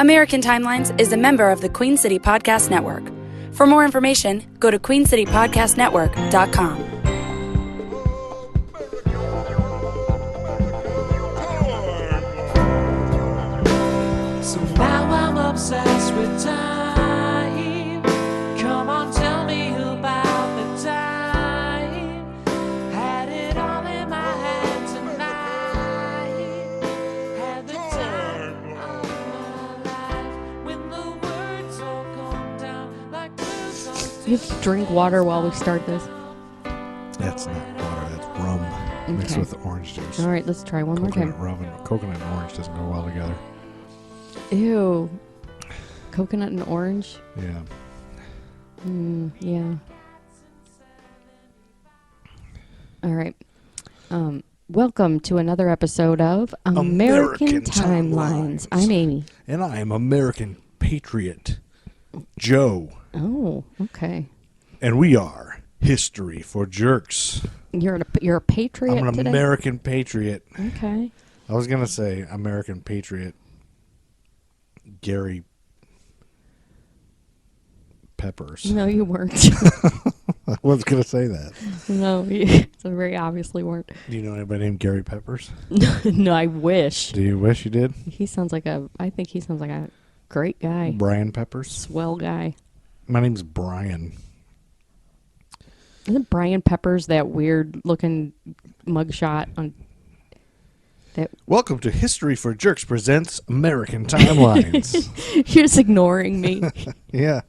American Timelines is a member of the Queen City Podcast Network. For more information, go to queencitypodcastnetwork.com. So now I'm obsessed with time. Come on, tell me about the time. Had it all in my head tonight. Had the time of my life. When the words all come down like clouds on You have to drink water while we start this. That's not water, that's rum mixed Okay. with orange juice. All right, let's try one more Coconut time. rum and coconut and orange doesn't go well together. Ew. Coconut and orange? Yeah. Yeah. All right. Welcome to another episode of American Timelines. I'm Amy. And I am American Patriot Joe. Oh, okay. And we are History for Jerks. You're a patriot I'm an today? American Patriot. Okay. I was going to say American Patriot Gary Peppers. No, you weren't. I was going to say that. No, so very obviously weren't. Do you know anybody named Gary Peppers? No, I wish. Do you wish you did? I think he sounds like a great guy. Brian Peppers? Swell guy. My name's Brian. Isn't Brian Peppers that weird looking mugshot on that? Welcome to History for Jerks presents American Timelines. You're just ignoring me. Yeah.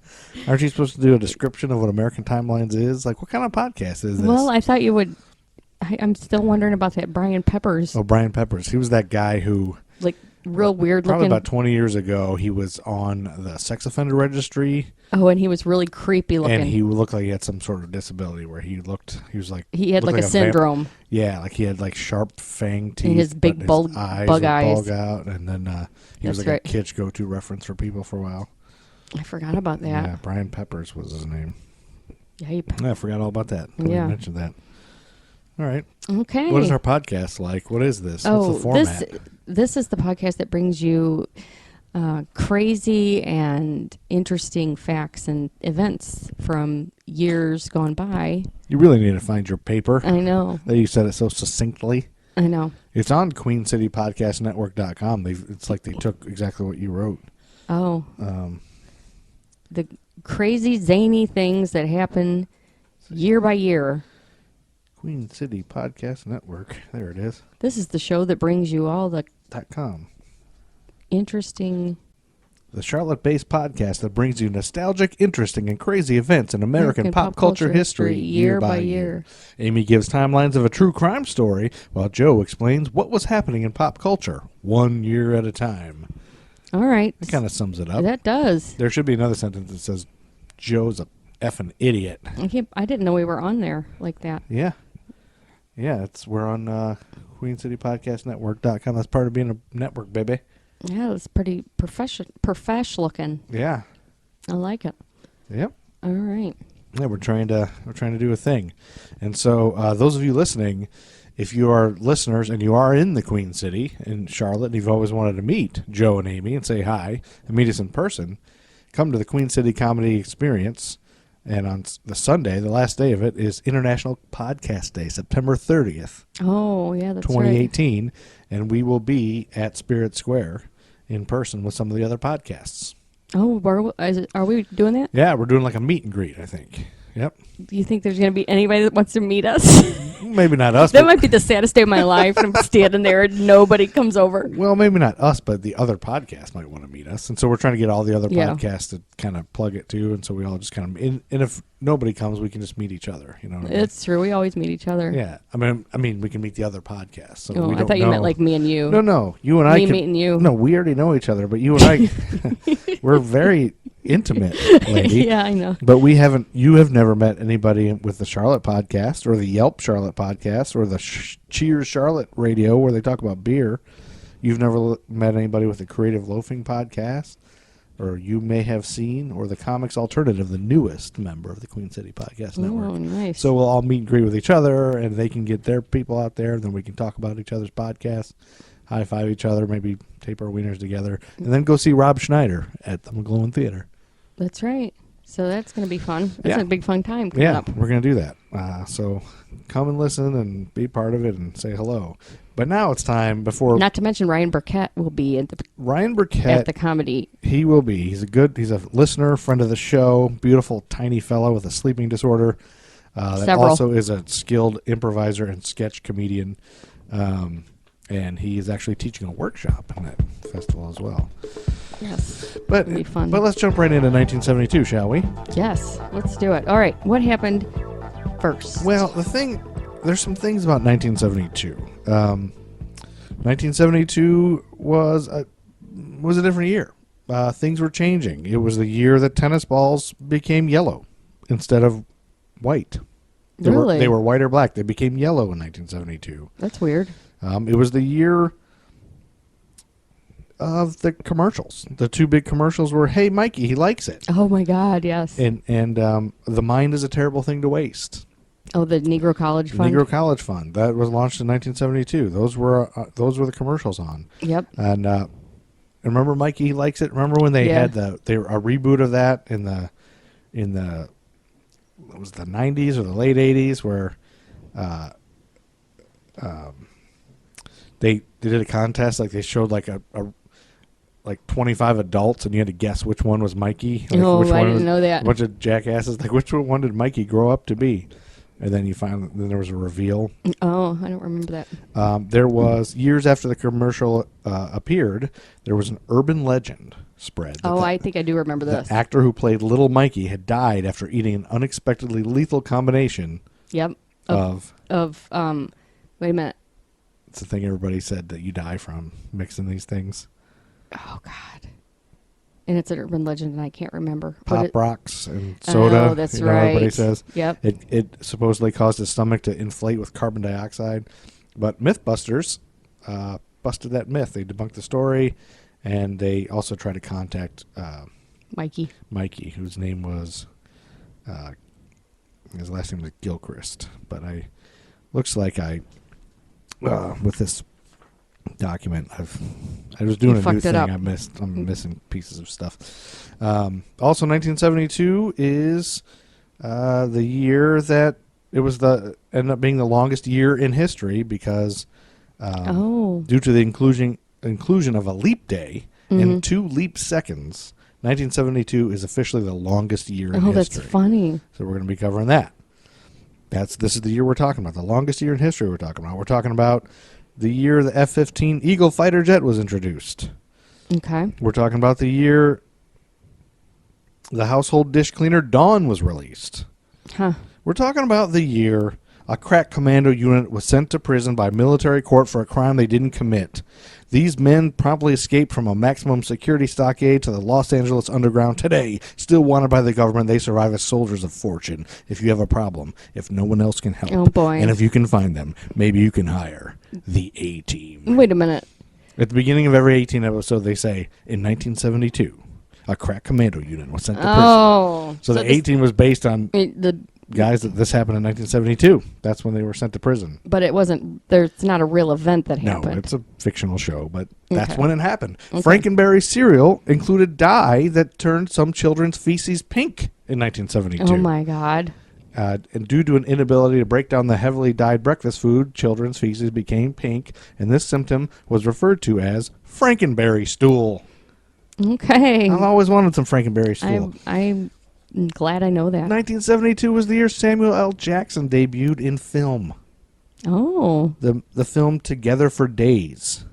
Aren't you supposed to do a description of what American Timelines is? Like, what kind of podcast is this? Well, I thought you would. I'm still wondering about that Brian Peppers. Oh, Brian Peppers. He was that guy who, Like, real weird probably looking. about 20 years ago, he was on the sex offender registry. Oh, and he was really creepy looking. And he looked like he had some sort of disability where he was like... He had looked like a syndrome. Yeah, like he had like sharp fang teeth. And his big but bug his eyes eyes. would bulge out. And then he was That's like right. a kid's go-to reference for people for a while. I forgot about that. Yeah, Brian Peppers was his name. Yep. Yeah, I forgot all about that. I Yeah. mentioned that. All right. Okay. What is our podcast like? What is this? What's the format? This is the podcast that brings you crazy and interesting facts and events from years gone by. You really need to find your paper. I know. That you said it so succinctly. I know. It's on QueenCityPodcastNetwork.com. It's like they took exactly what you wrote. Oh. The crazy, zany things that happen year by year. Queen City Podcast Network. There it is. This is the show that brings you all the .com. interesting... The Charlotte-based podcast that brings you nostalgic, interesting, and crazy events in American pop culture history year by year. Amy gives timelines of a true crime story, while Joe explains what was happening in pop culture 1 year at a time. All right. That kind of sums it up. That does. There should be another sentence that says, Joe's a effing idiot. I didn't know we were on there like that. Yeah. Yeah, we're on QueenCityPodcastNetwork.com. That's part of being a network, baby. Yeah, it's pretty profesh looking. Yeah. I like it. Yep. All right. Yeah, we're trying to do a thing. And so those of you listening, if you are listeners and you are in the Queen City in Charlotte and you've always wanted to meet Joe and Amy and say hi and meet us in person, come to the Queen City Comedy Experience. And on the Sunday, the last day of it, is International Podcast Day, September 30th, Oh, yeah, that's 2018. And we will be at Spirit Square in person with some of the other podcasts. right. Oh, are we doing that? Yeah, we're doing like a meet and greet, I think. Yep. Do you think there's going to be anybody that wants to meet us? Maybe not us. That but- might be the saddest day of my life. I'm standing there and nobody comes over. Well, maybe not us, but the other podcasts might want to meet us. And so we're trying to get all the other podcasts to kind of plug it too. And so we all just kind of, and if nobody comes, we can just meet each other. You know what I mean? It's true. We always meet each other. Yeah. I mean, we can meet the other podcasts. So Oh, we I don't thought you know. meant like me and you. No. You and I Me can, meeting you. No, we already know each other, but you and I, we're very intimate, lady. Yeah, I know. But you have never met anybody with the Charlotte podcast or the Yelp Charlotte podcast or the Cheers Charlotte radio where they talk about beer. You've never met anybody with the Creative Loafing podcast, or you may have seen, or the Comics Alternative, the newest member of the Queen City Podcast Network. Oh, nice. So we'll all meet and greet with each other, and they can get their people out there, and then we can talk about each other's podcasts. high-five each other, maybe tape our wieners together, and then go see Rob Schneider at the McGlowan Theater. That's right. So that's going to be fun. That's Yeah. a big fun time coming up. We're going to do that. So come and listen and be part of it and say hello. But now it's time before... Not to mention Ryan Burkett will be at Ryan Burkett... at the comedy. He will be. He's a listener, friend of the show, beautiful, tiny fellow with a sleeping disorder. That Several. also is a skilled improviser and sketch comedian. And he is actually teaching a workshop in that festival as well. Yes. But, It'll be fun. But let's jump right into 1972, shall we? Yes. Let's do it. All right. What happened first? Well, there's some things about 1972. 1972 was a different year. Things were changing. It was the year that tennis balls became yellow instead of white. Really? They were white or black. They became yellow in 1972. That's weird. It was the year of the commercials. The two big commercials were, "Hey, Mikey, he likes it," Oh my God! Yes. and "The mind is a terrible thing to waste." Oh, the Negro College Fund. Negro College Fund that was launched in 1972. Those were the commercials on. Yep. And remember, Mikey, he likes it. Remember when they had a reboot of that in the it was the 90s or the late 80s where they did a contest, like they showed like like 25 adults and you had to guess which one was Mikey. Like, Oh, which I one didn't was know that. A bunch of jackasses. Like, which one did Mikey grow up to be? And then then there was a reveal. Oh, I don't remember that. There was, years after the commercial appeared, there was an urban legend spread. Oh, I think I do remember The this. actor who played Little Mikey had died after eating an unexpectedly lethal combination Yep. of Wait a minute. it's the thing everybody said that you die from, mixing these things. Oh God. And it's an urban legend, and I can't remember. Pop rocks and soda. Oh, that's right. Everybody right. says. Yep. It supposedly caused his stomach to inflate with carbon dioxide. But Mythbusters busted that myth. They debunked the story, and they also tried to contact Mikey. Mikey, whose name was, his last name was Gilchrist. But looks like with this document, I was doing You a new fucked it thing. up. I'm missing pieces of stuff. Also, 1972 is the year that it was ended up being the longest year in history because due to the inclusion of a leap day and 2 leap seconds, 1972 is officially the longest year in history. Oh, that's funny. So we're going to be covering that. This is the year we're talking about, the longest year in history we're talking about. We're talking about the year the F-15 Eagle fighter jet was introduced. Okay. We're talking about the year the household dish cleaner Dawn was released. Huh. We're talking about the year a crack commando unit was sent to prison by military court for a crime they didn't commit. These men promptly escaped from a maximum security stockade to the Los Angeles underground. Today, still wanted by the government, they survive as soldiers of fortune. If you have a problem, if no one else can help, Oh, boy. and if you can find them, maybe you can hire the A-Team. Wait a minute. At the beginning of every 18 episode, they say, in 1972, a crack commando unit was sent to prison. Oh. So the A-Team was based on the guys that this happened in 1972. That's when they were sent to prison. But it wasn't. There's not a real event that No, happened. it's a fictional show, but that's Okay. when it happened. Okay. Frankenberry cereal included dye that turned some children's feces pink in 1972. Oh my God. And due to an inability to break down the heavily dyed breakfast food, children's feces became pink, and this symptom was referred to as Frankenberry stool. Okay. I've always wanted some Frankenberry stool. I'm glad I know that. 1972 was the year Samuel L. Jackson debuted in film. Oh. The film Together for Days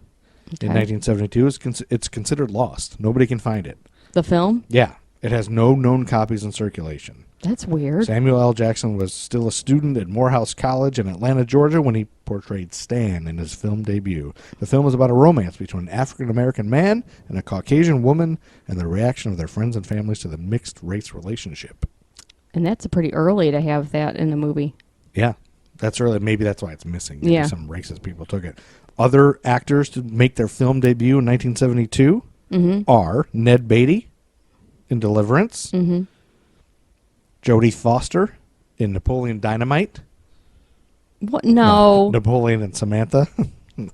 Okay. in 1972 it's considered lost. Nobody can find it. The film? Yeah, it has no known copies in circulation. That's weird. Samuel L. Jackson was still a student at Morehouse College in Atlanta, Georgia, when he portrayed Stan in his film debut. The film was about a romance between an African-American man and a Caucasian woman and the reaction of their friends and families to the mixed-race relationship. And that's pretty early to have that in a movie. Yeah, that's early. Maybe that's why it's missing. Maybe Yeah. some racist people took it. Other actors to make their film debut in 1972 are Ned Beatty in Deliverance, Jodie Foster in Napoleon Dynamite, What? No. Napoleon and Samantha.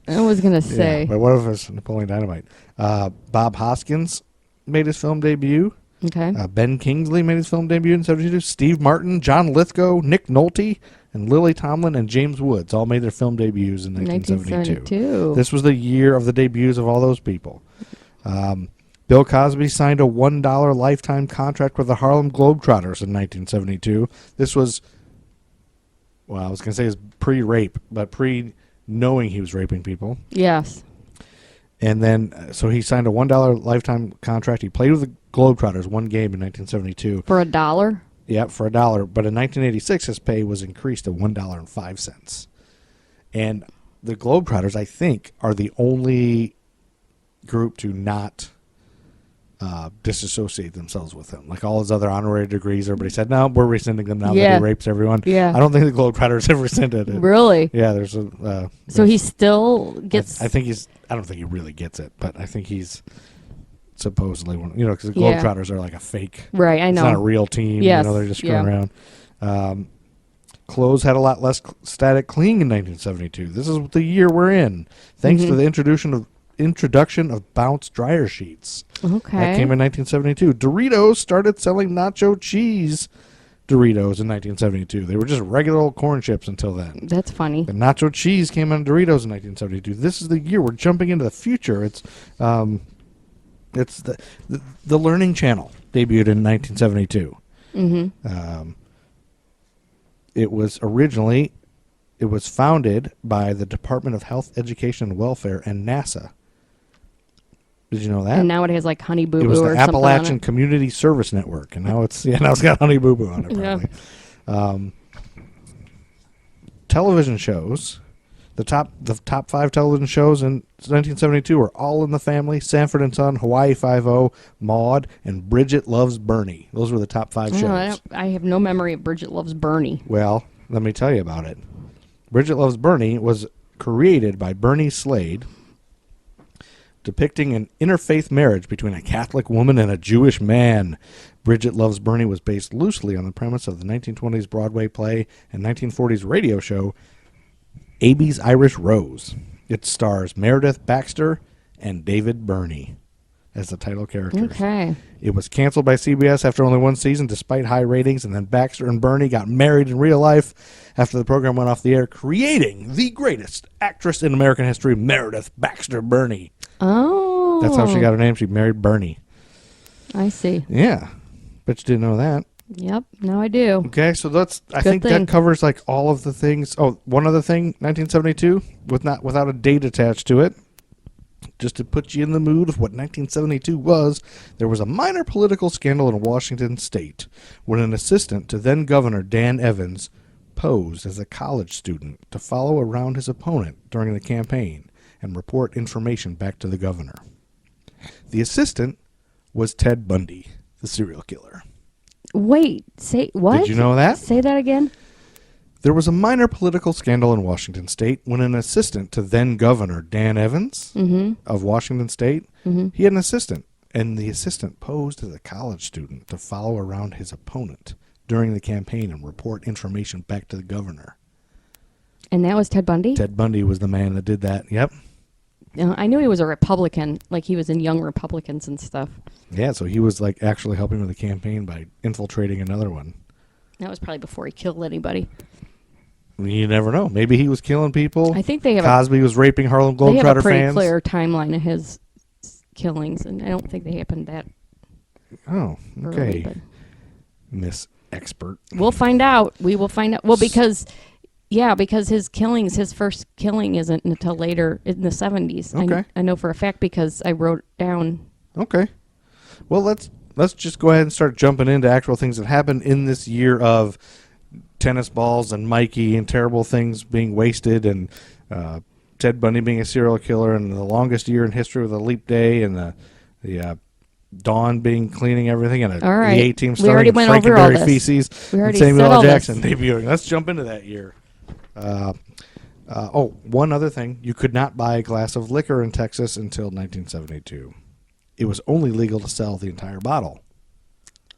I was going to say. Yeah, but what if it's Napoleon Dynamite? Bob Hoskins made his film debut. Okay. Ben Kingsley made his film debut in 1972. Steve Martin, John Lithgow, Nick Nolte, and Lily Tomlin and James Woods all made their film debuts in 1972. This was the year of the debuts of all those people. Bill Cosby signed a $1 lifetime contract with the Harlem Globetrotters in 1972. This was, well, I was going to say it was pre-rape, but pre-knowing he was raping people. Yes. And then, so he signed a $1 lifetime contract. He played with the Globetrotters one game in 1972. For $1? Yep, for $1. But in 1986, his pay was increased to $1.05. And the Globetrotters, I think, are the only group to not disassociate themselves with him. Like all his other honorary degrees, everybody said, no, we're rescinding them now that he rapes everyone. Yeah. I don't think the Globetrotters have rescinded it. Really? Yeah, there's a... so he still gets... I think he's... I don't think he really gets it, but I think he's supposedly one... You know, because the Globetrotters are like a fake... Right, I know. It's not a real team. Yes. You know, they're just screwing around. Clothes had a lot less static cling in 1972. This is the year we're in. Thanks to the introduction of Bounce dryer sheets. Okay. That came in 1972. Doritos started selling nacho cheese Doritos in 1972. They were just regular old corn chips until then. That's funny. The nacho cheese came on Doritos in 1972. This is the year we're jumping into the future. It's the Learning Channel debuted in 1972. It was founded by the Department of Health, Education, and Welfare and NASA. Did you know that? And now it has like Honey Boo Boo. It was the or something on Appalachian it. Community Service Network, and now it's got Honey Boo Boo on it. Probably. Yeah. Television shows, the top 5 television shows in 1972 were All in the Family, Sanford and Son, Hawaii Five-0, Maude, and Bridget Loves Bernie. Those were the top 5 shows. I have no memory of Bridget Loves Bernie. Well, let me tell you about it. Bridget Loves Bernie was created by Bernie Slade, depicting an interfaith marriage between a Catholic woman and a Jewish man. Bridget Loves Bernie was based loosely on the premise of the 1920s Broadway play and 1940s radio show Abby's Irish Rose. It stars Meredith Baxter and David Burney as the title characters. Okay. It was canceled by CBS after only one season despite high ratings, and then Baxter and Burney got married in real life after the program went off the air, creating the greatest actress in American history, Meredith Baxter Burney. Oh. That's how she got her name. She married Bernie. I see. Yeah. Bet you didn't know that. Yep. Now I do. Okay, so I think thing. that covers like all of the things. Oh, one other thing, 1972, without a date attached to it. Just to put you in the mood of what 1972 was, there was a minor political scandal in Washington State when an assistant to then Governor Dan Evans posed as a college student to follow around his opponent during the campaign and report information back to the governor. The assistant was Ted Bundy, the serial killer. Wait, say what? Did you know that? Say that again. There was a minor political scandal in Washington State when an assistant to then Governor Dan Evans of Washington State, he had an assistant, and the assistant posed as a college student to follow around his opponent during the campaign and report information back to the governor. And that was Ted Bundy? Ted Bundy was the man that did that. Yep. I knew he was a Republican, like he was in Young Republicans and stuff. Yeah, so he was like actually helping with the campaign by infiltrating another one. That was probably before he killed anybody. You never know. Maybe he was killing people. I think they have Cosby was raping Harlem they have a Globetrotter pretty fans. clear timeline of his killings, and I don't think they happened that Oh, early. okay. But Miss Expert. we'll find out. We will find out. Well, because his first killing isn't until later in the 70s. Okay. I know for a fact because I wrote down. Okay. Well, let's just go ahead and start jumping into actual things that happened in this year of tennis balls and Mikey and terrible things being wasted and Ted Bundy being a serial killer and the longest year in history with a leap day and the Dawn being cleaning everything and All right. the A-team We already starring went over all Frankenberry this. feces We and already Samuel said L. all Jackson this. debuting. Let's jump into that year. One other thing. You could not buy a glass of liquor in Texas until 1972. It was only legal to sell the entire bottle.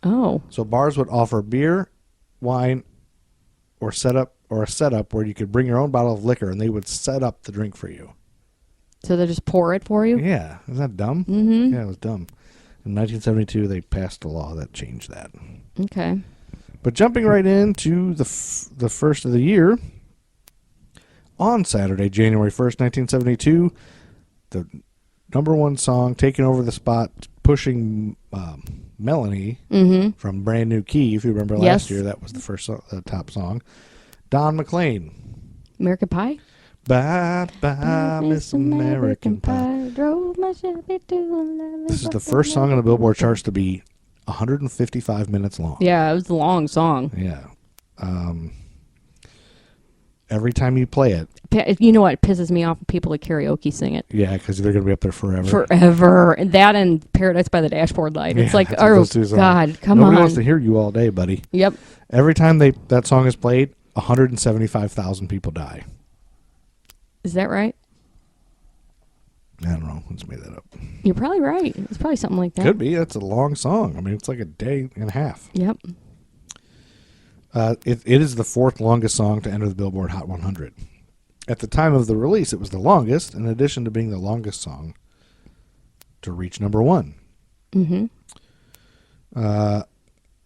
Oh. So bars would offer beer, wine, or a setup where you could bring your own bottle of liquor and they would set up the drink for you. So they just pour it for you? Yeah. Is that dumb? Mm-hmm. Yeah, it was dumb. In 1972, they passed a law that changed that. Okay. But jumping right into the first of the year, on Saturday, January 1st, 1972, the number one song taking over the spot, pushing Melanie from Brand New Key. If you remember last year, that was the first top song. Don McLean. American Pie? Bye, bye, Miss American Pie. Drove my Chevy to This is the first song on the Billboard charts to be 155 minutes long. Yeah, it was a long song. Yeah. Every time you play it. You know what? It pisses me off when people at karaoke sing it. Yeah, because they're going to be up there forever. Forever. And that and Paradise by the Dashboard Light. It's like, oh, God, come on. Nobody wants to hear you all day, buddy. Yep. Every time that song is played, 175,000 people die. Is that right? I don't know. Let's make that up. You're probably right. It's probably something like that. Could be. That's a long song. I mean, it's like a day and a half. Yep. It is the fourth longest song to enter the Billboard Hot 100. At the time of the release, it was the longest, in addition to being the longest song to reach number one. Mm-hmm.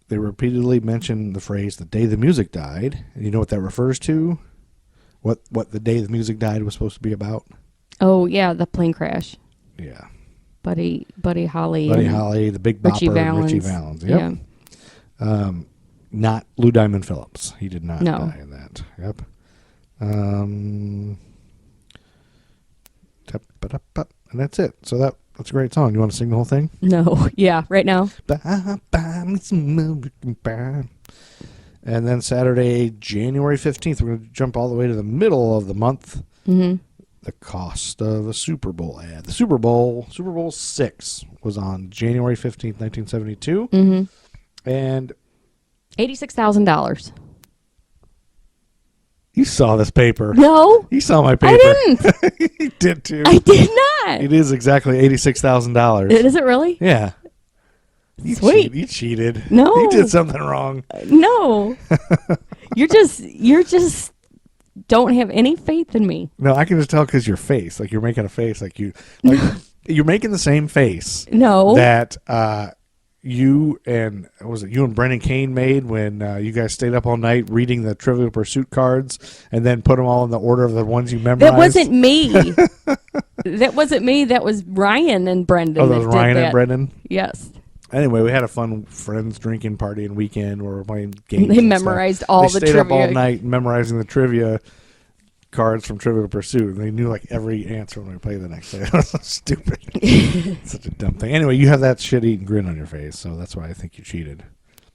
They repeatedly mention the phrase, the day the music died. And you know what that refers to? What the day the music died was supposed to be about? Oh, yeah, the plane crash. Yeah. Buddy Holly. Buddy Holly, the Big Bopper, Richie Valens. Richie Valens. Yep. Yeah. Not Lou Diamond Phillips. He did not No. die in that. Yep. And that's it. So that's a great song. You want to sing the whole thing? No. Yeah, right now. And then Saturday, January 15th, we're going to jump all the way to the middle of the month. Mm-hmm. The cost of a Super Bowl ad. The Super Bowl 6 was on January 15th, 1972. Mm-hmm. And $86,000. you saw this paper. No. You saw my paper. I didn't. You did too. I did not. It is exactly $86,000. Is it really? Yeah. You Sweet. You cheated. No. You did something wrong. No. You're just don't have any faith in me. No, I can just tell because your face. Like, you're making a face like you're making the same face. No. That you and Brennan Kane made when you guys stayed up all night reading the Trivial Pursuit cards and then put them all in the order of the ones you memorized. That wasn't me. That wasn't me. That was Ryan and Brendan. Oh, that was Ryan and Brendan? Yes. Anyway, we had a fun friends drinking party and weekend where we were playing games. They memorized all the trivia. They stayed up all trivia. night memorizing the trivia cards from Trivial Pursuit. And they knew like every answer when we played the next day. That was so stupid. Such a dumb thing. Anyway, you have that shit-eating grin on your face, so that's why I think you cheated.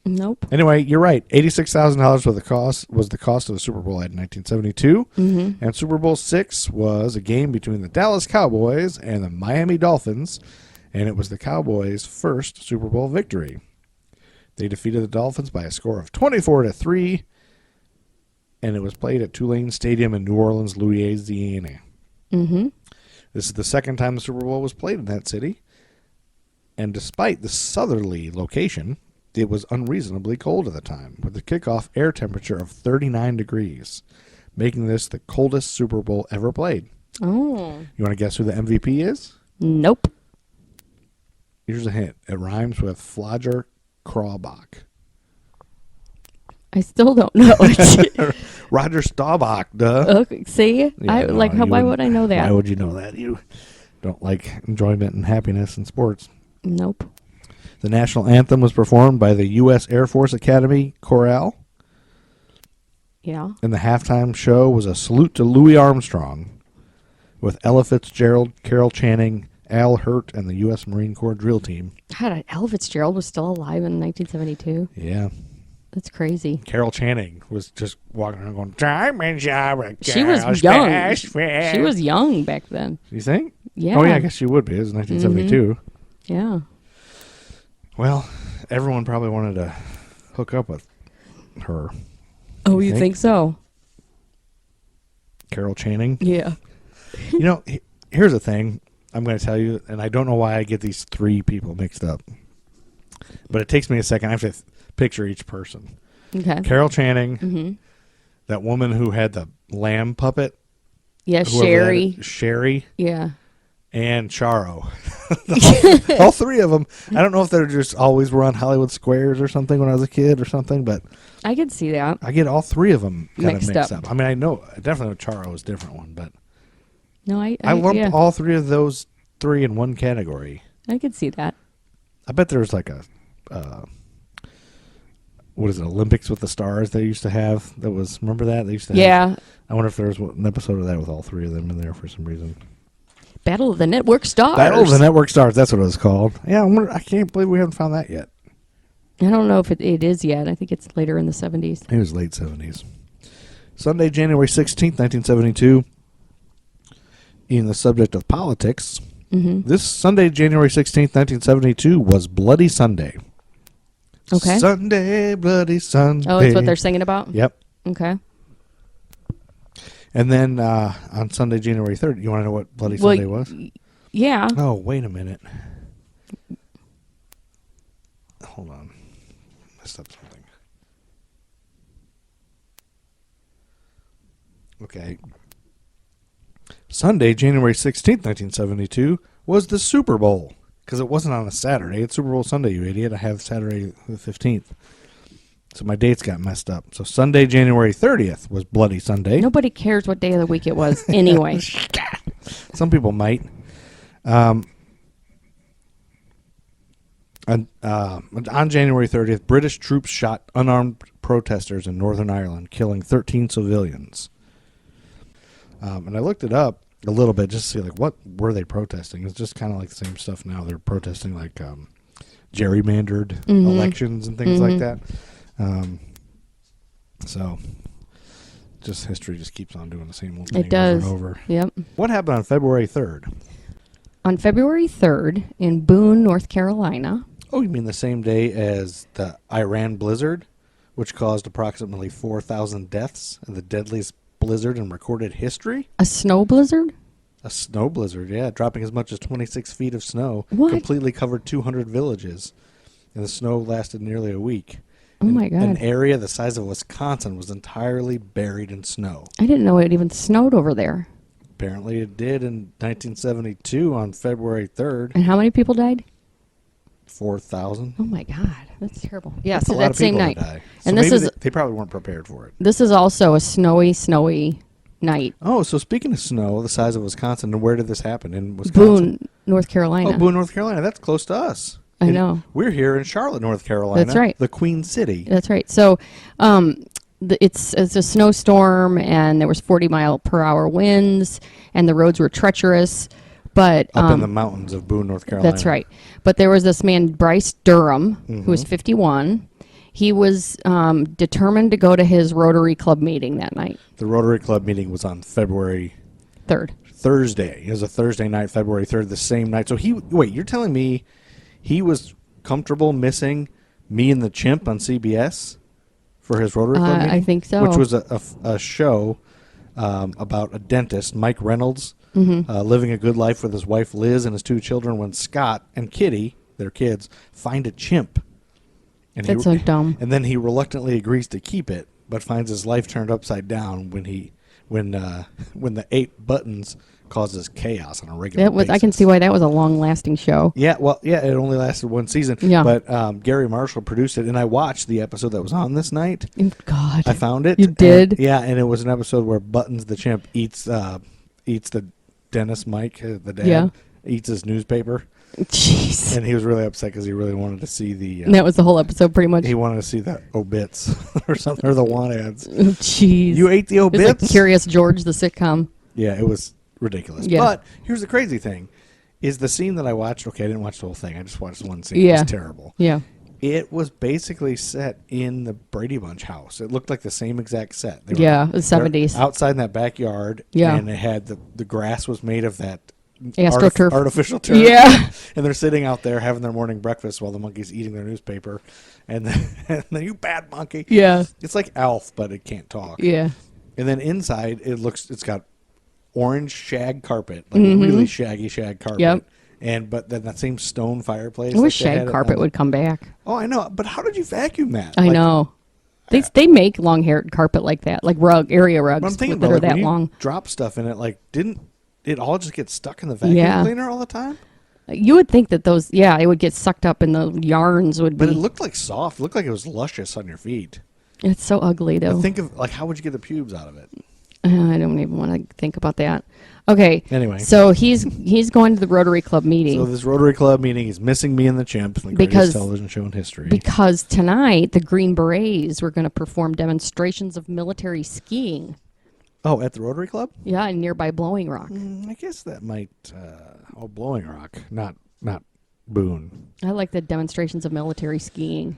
Nope. Anyway, you're right. $86,000 was the cost of the Super Bowl ad in 1972. Mm-hmm. And Super Bowl 6 was a game between the Dallas Cowboys and the Miami Dolphins. And it was the Cowboys' first Super Bowl victory. They defeated the Dolphins by a score of 24-3, and it was played at Tulane Stadium in New Orleans, Louisiana. Mm-hmm. This is the second time the Super Bowl was played in that city. And despite the southerly location, it was unreasonably cold at the time, with the kickoff air temperature of 39 degrees, making this the coldest Super Bowl ever played. Oh. You want to guess who the MVP is? Nope. Here's a hint. It rhymes with Flodger Crawbach. I still don't know. Roger Staubach, duh. Okay, see? Yeah, why would I know that? Why would you know that? You don't like enjoyment and happiness in sports. Nope. The national anthem was performed by the U.S. Air Force Academy Chorale. Yeah. And the halftime show was a salute to Louis Armstrong with Ella Fitzgerald, Carol Channing, Al Hurt, and the U.S. Marine Corps drill team. God, Ella Fitzgerald was still alive in 1972. Yeah. That's crazy. Carol Channing was just walking around going, "Diamonds are a She was girl's young. best friend." She was young back then. You think? Yeah. Oh, yeah, I guess she would be. It was 1972. Yeah. Well, everyone probably wanted to hook up with her. Oh, you think so? Carol Channing? Yeah. You know, here's the thing I'm going to tell you, and I don't know why I get these three people mixed up. But it takes me a second. I have to picture each person. Okay. Carol Channing, Mm-hmm. that woman who had the lamb puppet. Yeah, whoever Sherry. that is, Sherry. Yeah. and Charo. all three of them. I don't know if they're just always were on Hollywood Squares or something when I was a kid or something, but I could see that. I get all three of them kind of Mixed mixed up. up. I mean, I definitely know Charo is a different one, but No, I lump all three of those three in one category. I could see that. I bet there's like a, what is it, Olympics with the Stars they used to have? That was, remember that? They used to have, Yeah. I wonder if there was an episode of that with all three of them in there for some reason. Battle of the Network Stars. Battle of the Network Stars, that's what it was called. Yeah, I can't believe we haven't found that yet. I don't know if it is yet. I think it's later in the 70s. It was late 70s. Sunday, January 16th, 1972. In the subject of politics, this Sunday, January 16th, 1972, was Bloody Sunday. Okay. Sunday, Bloody Sunday. Oh, that's what they're singing about? Yep. Okay. And then on Sunday, January 3rd, you want to know what Bloody Sunday was? Yeah. Oh, wait a minute. Hold on. Messed up something. Okay. Sunday, January 16th, 1972, was the Super Bowl. Because it wasn't on a Saturday. It's Super Bowl Sunday, you idiot. I have Saturday the 15th. So my dates got messed up. So Sunday, January 30th was Bloody Sunday. Nobody cares what day of the week it was anyway. Some people might. On January 30th, British troops shot unarmed protesters in Northern Ireland, killing 13 civilians. And I looked it up a little bit just to see, like, what were they protesting? It's just kind of like the same stuff now. They're protesting, like, gerrymandered elections and things like that. So, just history just keeps on doing the same old thing It does. over and over. Yep. What happened on February 3rd? On February 3rd in Boone, North Carolina. Oh, you mean the same day as the Iran blizzard, which caused approximately 4,000 deaths and the deadliest blizzard in recorded history? A snow blizzard? A snow blizzard, yeah, dropping as much as 26 feet of snow. What? Completely covered 200 villages, and the snow lasted nearly a week. Oh, my God. An area the size of Wisconsin was entirely buried in snow. I didn't know it even snowed over there. Apparently it did in 1972 on February 3rd. And how many people died? 4,000. Oh, my God. That's terrible. Yeah, That's so a lot that of same people night. to die. And So this maybe is they probably weren't prepared for it. this is also a snowy night. Oh, so speaking of snow, the size of Wisconsin, and where did this happen? In Wisconsin? Boone, North Carolina. Oh, Boone, North Carolina. That's close to us. I And know. We're here in Charlotte, North Carolina. That's right. The Queen City. That's right. So it's a snowstorm, and there was 40-mile-per-hour winds, and the roads were treacherous. But Up in the mountains of Boone, North Carolina. that's right. But there was this man, Bryce Durham, who was 51. He was determined to go to his Rotary Club meeting that night. The Rotary Club meeting was on February 3rd. Thursday. It was a Thursday night, February 3rd, the same night. So wait, you're telling me he was comfortable missing Me and the Chimp on CBS for his Rotary Club meeting? I think so. Which was a show about a dentist, Mike Reynolds, living a good life with his wife Liz and his two children when Scott and Kitty, their kids, find a chimp. And That's so dumb. And then he reluctantly agrees to keep it, but finds his life turned upside down when the 8 buttons causes chaos on a regular basis. I can see why that was a long-lasting show. Yeah, well, yeah, it only lasted one season. Yeah. But Gary Marshall produced it, and I watched the episode that was on this night. God. I found it. You did? And it was an episode where Buttons the chimp eats the dentist Mike, the dad, eats his newspaper. Jeez. And he was really upset because he really wanted to see the... And that was the whole episode, pretty much. He wanted to see the obits or something, or the want ads. Oh, jeez. You ate the It was obits? like Curious George, the sitcom. Yeah, it was ridiculous. Yeah. But here's the crazy thing. Is the scene that I watched... Okay, I didn't watch the whole thing. I just watched one scene. Yeah. It was terrible. Yeah. It was basically set in the Brady Bunch house. It looked like the same exact set. They Yeah, the 70s. Outside in that backyard. Yeah. And it had the grass was made of that... AstroTurf. Artificial turf. Yeah. And they're sitting out there having their morning breakfast while the monkey's eating their newspaper. And then you bad monkey. Yeah. It's like Alf, but it can't talk. Yeah. And then inside, it's got orange shag carpet, like really shaggy shag carpet. Yep. But then that same stone fireplace. I wish like they shag had carpet would come back. Oh, I know. But how did you vacuum that? I know. They make long-haired carpet like that, like area rugs But I'm thinking that about are like, when that you long. drop stuff in it, like didn't it all just gets stuck in the vacuum Yeah. cleaner all the time? You would think that those, it would get sucked up and the yarns would be. But it looked like soft. It looked like it was luscious on your feet. It's so ugly, though. But think of, like, how would you get the pubes out of it? I don't even want to think about that. Okay. Anyway. So he's going to the Rotary Club meeting. So this Rotary Club meeting is missing Me and the Chimp, the greatest television show in history. Because tonight, the Green Berets were going to perform demonstrations of military skiing. Oh, at the Rotary Club? Yeah, in nearby Blowing Rock. I guess that might... Blowing Rock, not Boone. I like the demonstrations of military skiing.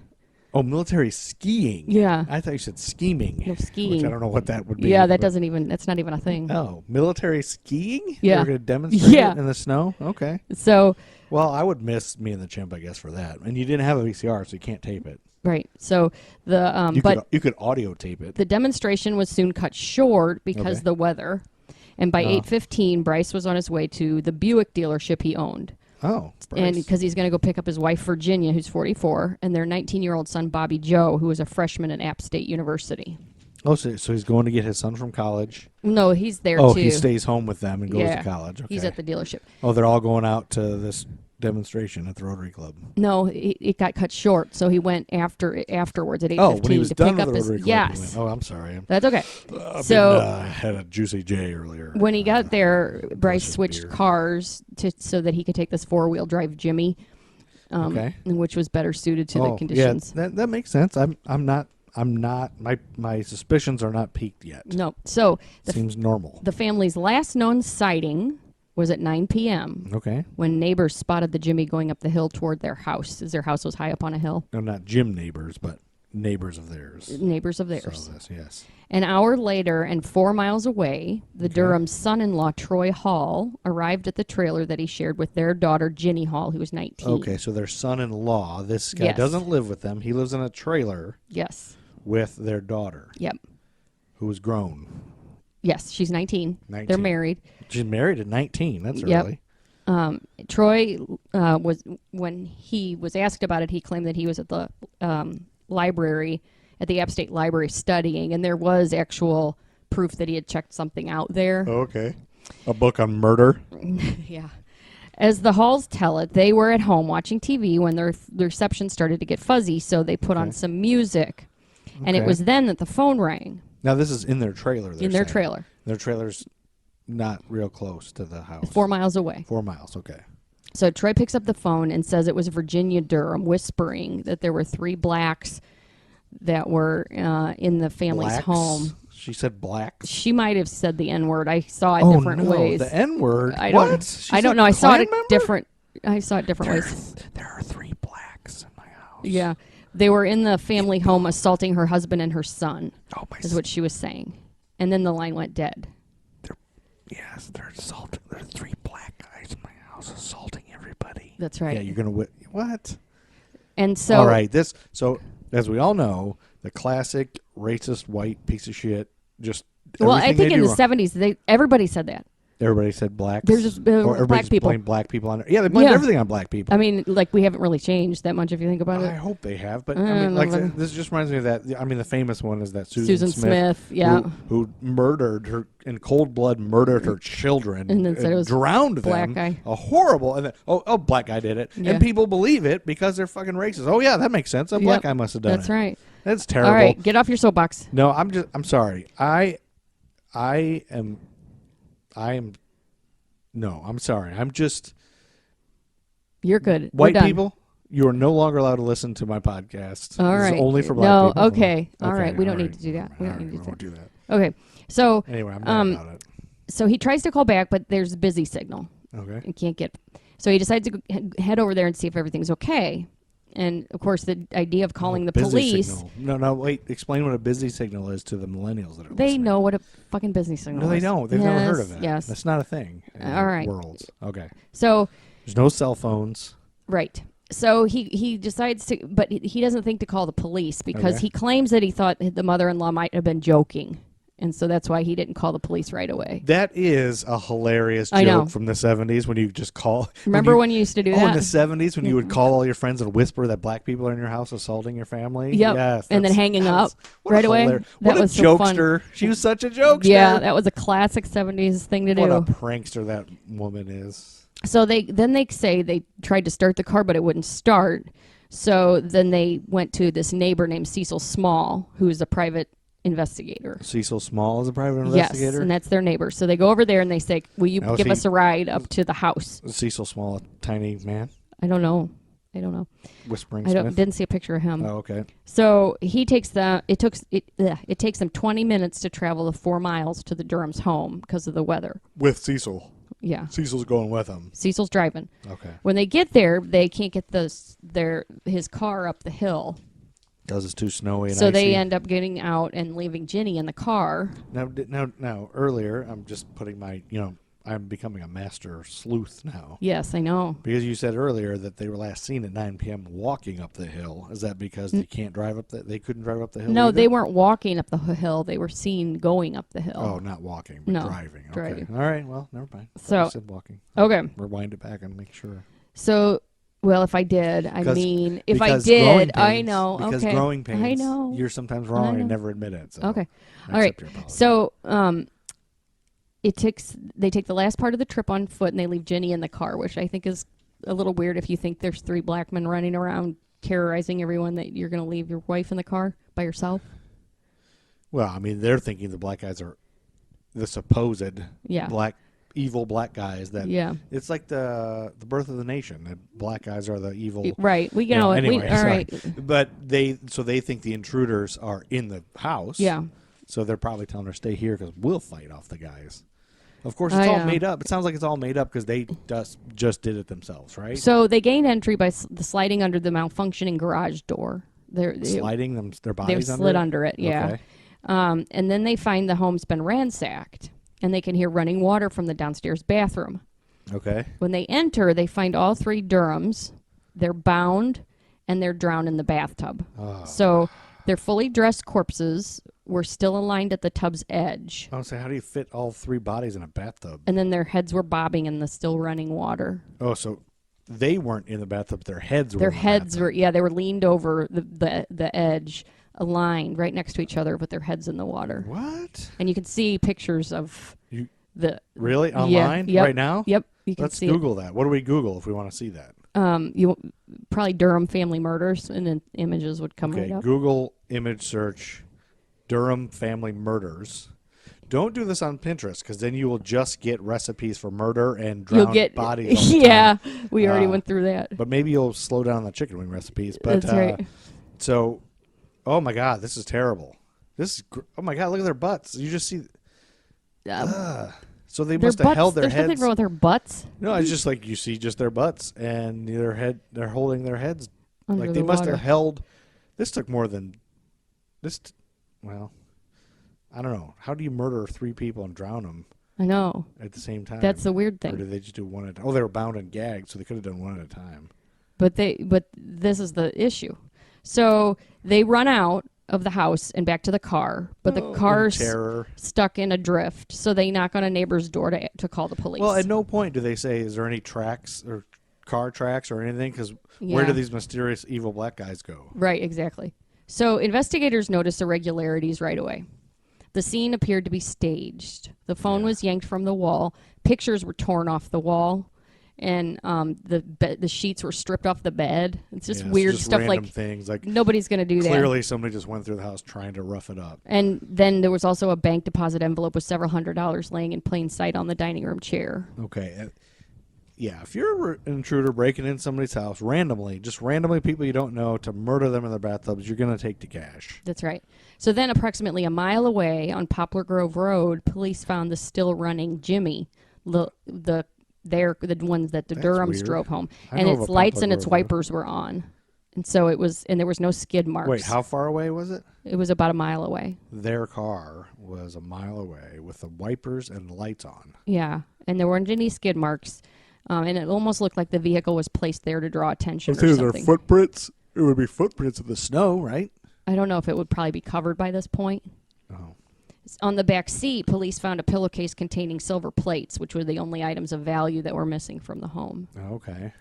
Oh, military skiing. Yeah. I thought you said scheming. No, skiing. Which I don't know what that would be. Yeah, that's not even a thing. Oh, military skiing? Yeah. They're going to demonstrate Yeah. it in the snow? Okay. So... Well, I would miss Me and the Chimp, I guess, for that. And you didn't have a VCR, so you can't tape it. Right. So the You could audio tape it. the demonstration was soon cut short because Okay. the weather. And by 8:15, Bryce was on his way to the Buick dealership he owned. Oh, And Bryce. because he's going to go pick up his wife, Virginia, who's 44, and their 19-year-old son, Bobby Joe, who was a freshman at App State University. Oh, so he's going to get his son from college. No, he's there, Oh, too. he stays home with them and goes Yeah. to college. Okay. He's at the dealership. Oh, they're all going out to this demonstration at the Rotary Club. No, it got cut short, so he went afterwards at 8:15 Oh, when he was to done pick with up the his... Rotary Club. Yes. He went, oh, I'm sorry. That's okay. I've So... been, had a Juicy J earlier. When he got there, Bryce Delicious switched beer. cars so that he could take this four-wheel drive Jimmy, Okay. which was better suited to the Oh, conditions. yeah, that makes sense. I'm not. My suspicions are not peaked yet. No, so Seems normal. the family's last known sighting was at 9 p.m. Okay. when neighbors spotted the Jimmy going up the hill toward their house, as their house was high up on a hill. No, not gym neighbors, but neighbors of theirs. Neighbors of theirs. So this, yes. An hour later, and 4 miles away, the Durham son-in-law, Troy Hall, arrived at the trailer that he shared with their daughter, Ginny Hall, who was 19. Okay, so their son-in-law. This guy Yes. doesn't live with them. He lives in a trailer Yes. with their daughter, Yep. who is grown. Yes, she's 19. 19. They're married. She's married at 19. That's Yep. early. Troy was, when he was asked about it, he claimed that he was at the library, at the App State Library studying, and there was actual proof that he had checked something out there. Okay. A book on murder. Yeah. As the Halls tell it, they were at home watching TV when the reception started to get fuzzy, so they put on some music. And it Okay. was then that the phone rang. Now this is in their trailer. In their trailer. Their trailer's not real close to the house. 4 miles away. 4 miles. Okay. So Troy picks up the phone and says it was Virginia Durham, whispering that there were 3 blacks that were in the family's Blacks? home. She said blacks. She might have said the N-word. I saw it different ways. The N-word. I don't. What? She I don't said know. I saw Klan it member? different. I saw it different ways. There are 3 blacks in my house. Yeah, they were in the family home assaulting her husband and her son. Oh my. Is what she was saying, and then the line went dead. Yes, they're assaulting. There are 3 black guys in my house assaulting everybody. That's right. Yeah, you're gonna what? And so, All right. So as we all know, the classic racist white piece of shit. Just well, I everything think they in do the wrong. '70s, everybody said that. Everybody said blacks. There's just Or everybody black just people. blamed black people on it. Yeah, they blamed Yeah. everything on black people. I mean, like we haven't really changed that much if you think about I it. hope they have, but I I mean, don't like know. this just reminds me of that. I mean, the famous one is that Susan Smith, yeah. who murdered her in cold blood, murdered her children, And then said it was drowned black them. guy. A horrible, and then black guy did it, Yeah. and people believe it because they're fucking racist. Oh yeah, that makes sense. A black guy must have done That's it. right. That's terrible. All right, get off your soapbox. No, I'm sorry. I am. No, I'm sorry. I'm just You're good. We're white done. people. You are no longer allowed to listen to my podcast. All This right. is only for black No, people. okay. All right. We don't all need to do that. We All don't right, need to do won't do that. Okay. So Anyway, I'm mad about it. so he tries to call back, but there's a busy signal. Okay. He can't get. So he decides to head over there and see if everything's okay. And of course, the idea of calling the Busy police. signal. No, wait. Explain what a busy signal is to the millennials that are They listening. know what a fucking busy signal No, they is. don't. They've never heard of it. Yes. That's not a thing. In All right. Worlds. Okay. So There's no cell phones. right. So he decides to, but he doesn't think to call the police because Okay. he claims that he thought the mother-in-law might have been joking, And so that's why he didn't call the police right away. That is a hilarious I know. joke from the 70s when you just call. Remember when you used to do that? in the 70s when you would call all your friends and whisper that black people are in your house assaulting your family? Yep. Yes, And then hanging up what right a away. What That a was so fun. jokester. She was such a jokester. Yeah, that was a classic 70s thing to do. What a prankster that woman is. So they say they tried to start the car, but it wouldn't start. So then they went to this neighbor named Cecil Small, who is a private investigator. Cecil Small is a private investigator? Yes, and that's their neighbor. So they go over there and they say, will you Now, give is us a ride up to the house? Cecil Small, a tiny man? I don't know. Whispering I Smith? didn't see a picture of him. Oh, okay. So he takes them. It takes them 20 minutes to travel the 4 miles to the Durham's home because of the weather. With Cecil. Yeah, Cecil's going with him. Cecil's driving. Okay. When they get there, they can't get his car up the hill. Because it's too snowy and So icy. they end up getting out and leaving Ginny in the car. Now, earlier, I'm just putting my, I'm becoming a master sleuth now. Yes, I know. Because you said earlier that they were last seen at 9 p.m. walking up the hill. Is that because they can't drive up they couldn't drive up the hill? No, either? they weren't walking up the hill. They were seen going up the hill. Oh, not walking, but No, driving. Okay. driving. All right, well, never mind. So- I said walking. Okay. Rewind it back and make sure. So, well, if I did, if I Because did, growing I pains- know. Because okay. growing pains, I know. you're sometimes I wrong know. and never admit it. So Okay. I All right. accept your apology. So, they take the last part of the trip on foot and they leave Ginny in the car, which I think is a little weird if you think there's 3 black men running around terrorizing everyone that you're going to leave your wife in the car by yourself. Well, I mean, they're thinking the black guys are the supposed evil black guys that it's like the birth of the nation that black guys are the evil right we know it anyway, all right, but they think the intruders are in the house, so they're probably telling her stay here because we'll fight off the guys. Of course it's all made up. It sounds like it's all made up because they just did it themselves, right? So they gained entry by the sliding under the malfunctioning garage door. Sliding their bodies they under slid it? under it, yeah. Okay. And then they find the home's been ransacked, and they can hear running water from the downstairs bathroom. Okay. When they enter, they find all 3 Durhams. They're bound, and they're drowned in the bathtub. Oh. So their fully dressed corpses were still aligned at the tub's edge. I would say, how do you fit all 3 bodies in a bathtub? And then their heads were bobbing in the still running water. Oh, so they weren't in the bathtub. Their heads were. Their in the heads bathtub. were, they were leaned over the edge, aligned right next to each other with their heads in the water. What? And you can see pictures of really online yep, right now? Yep, you can Let's see Google that. What do we Google if we want to see that? You probably Durham Family Murders, and then images would come right up. Google image search Durham Family Murders. Don't do this on Pinterest because then you will just get recipes for murder and drowned bodies. All the time. We already went through that. But maybe you'll slow down the chicken wing recipes. But That's right. So, oh my God, this is terrible. Oh my God, look at their butts. You just see. So they must have held their There's heads. nothing wrong with their butts. No, it's just like you see just their butts and they're holding their heads. Under Like the they must water. have held. This took more than this. Well, I don't know. How do you murder 3 people and drown them I know. at the same time? That's the weird Or thing. did they just do one at a time? Oh, they were bound and gagged, so they could have done one at a time. But this is the issue. So they run out of the house and back to the car, but the car's terror. stuck in a drift. So they knock on a neighbor's door to call the police. Well, at no point do they say, is there any tracks or car tracks or anything? Because where do these mysterious evil black guys go? Right, exactly. So investigators noticed irregularities right away. The scene appeared to be staged. The phone was yanked from the wall. Pictures were torn off the wall. And the sheets were stripped off the bed. It's just weird just stuff random like things. Like nobody's going to do that. Clearly somebody just went through the house trying to rough it up. And then there was also a bank deposit envelope with several $100s laying in plain sight on the dining room chair. Okay. Yeah, if you're an intruder breaking in somebody's house randomly, people you don't know, to murder them in their bathtubs, you're going to take the cash. That's right. So then approximately a mile away on Poplar Grove Road, police found the still running Jimmy, the ones that the That's Durhams weird. drove home. I And know of its a lights Poplar and its Grove Road. wipers were on. And so there was no skid marks. Wait, how far away was it? It was about a mile away. Their car was a mile away with the wipers and lights on. Yeah. And there weren't any skid marks. And it almost looked like the vehicle was placed there to draw attention or something. Footprints. It would be footprints of the snow, right? I don't know if it would probably be covered by this point. Oh. On the back seat, police found a pillowcase containing silver plates, which were the only items of value that were missing from the home. Okay.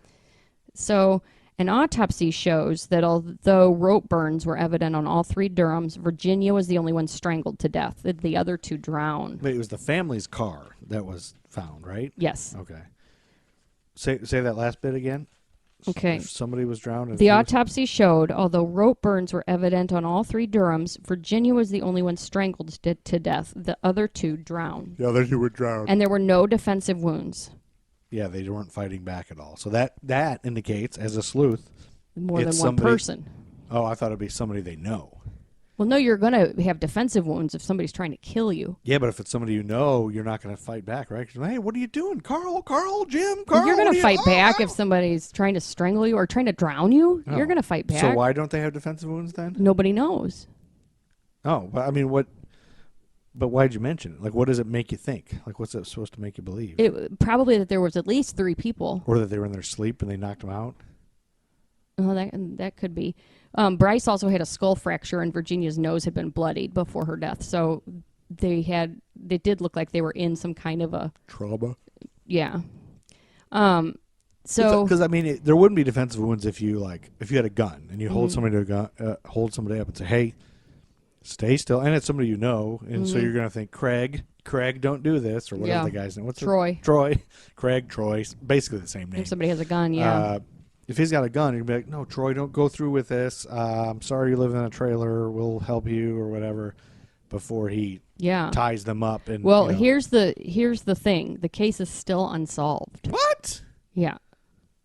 So an autopsy shows that although rope burns were evident on all 3 Durhams, Virginia was the only one strangled to death. The other 2 drowned. But it was the family's car that was found, right? Yes. Okay. Say that last bit again. Okay. If somebody was drowned. The autopsy showed, although rope burns were evident on all 3 Durhams, Virginia was the only one strangled to death. The other 2 drowned. The other 2 were drowned. And there were no defensive wounds. Yeah, they weren't fighting back at all. So that indicates, as a sleuth, More than one person. Oh, I thought it'd be somebody they know. Well, no, you're going to have defensive wounds if somebody's trying to kill you. Yeah, but if it's somebody you know, you're not going to fight back, right? Hey, what are you doing? Carl, Jim, Carl. You're going to fight back if somebody's trying to strangle you or trying to drown you. Oh. You're going to fight back. So why don't they have defensive wounds then? Nobody knows. Oh, but I mean, what? But why'd you mention it? Like, what does it make you think? Like, what's it supposed to make you believe? Probably that there was at least 3 people. Or that they were in their sleep and they knocked them out? Oh, that could be. Bryce also had a skull fracture, and Virginia's nose had been bloodied before her death. So it did look like they were in some kind of a trauma. Yeah. So because I mean, there wouldn't be defensive wounds if you had a gun and you hold somebody to a gun, hold somebody up and say, "Hey, stay still," and it's somebody you know, and so you're gonna think, Craig, don't do this, or whatever the guy's name. What's Troy? Craig, Troy, basically the same name. If somebody has a gun, yeah. If he's got a gun, you'd be like, "No, Troy, don't go through with this. I'm sorry you live in a trailer. We'll help you or whatever." Before he ties them up and here's the thing: the case is still unsolved. What? Yeah.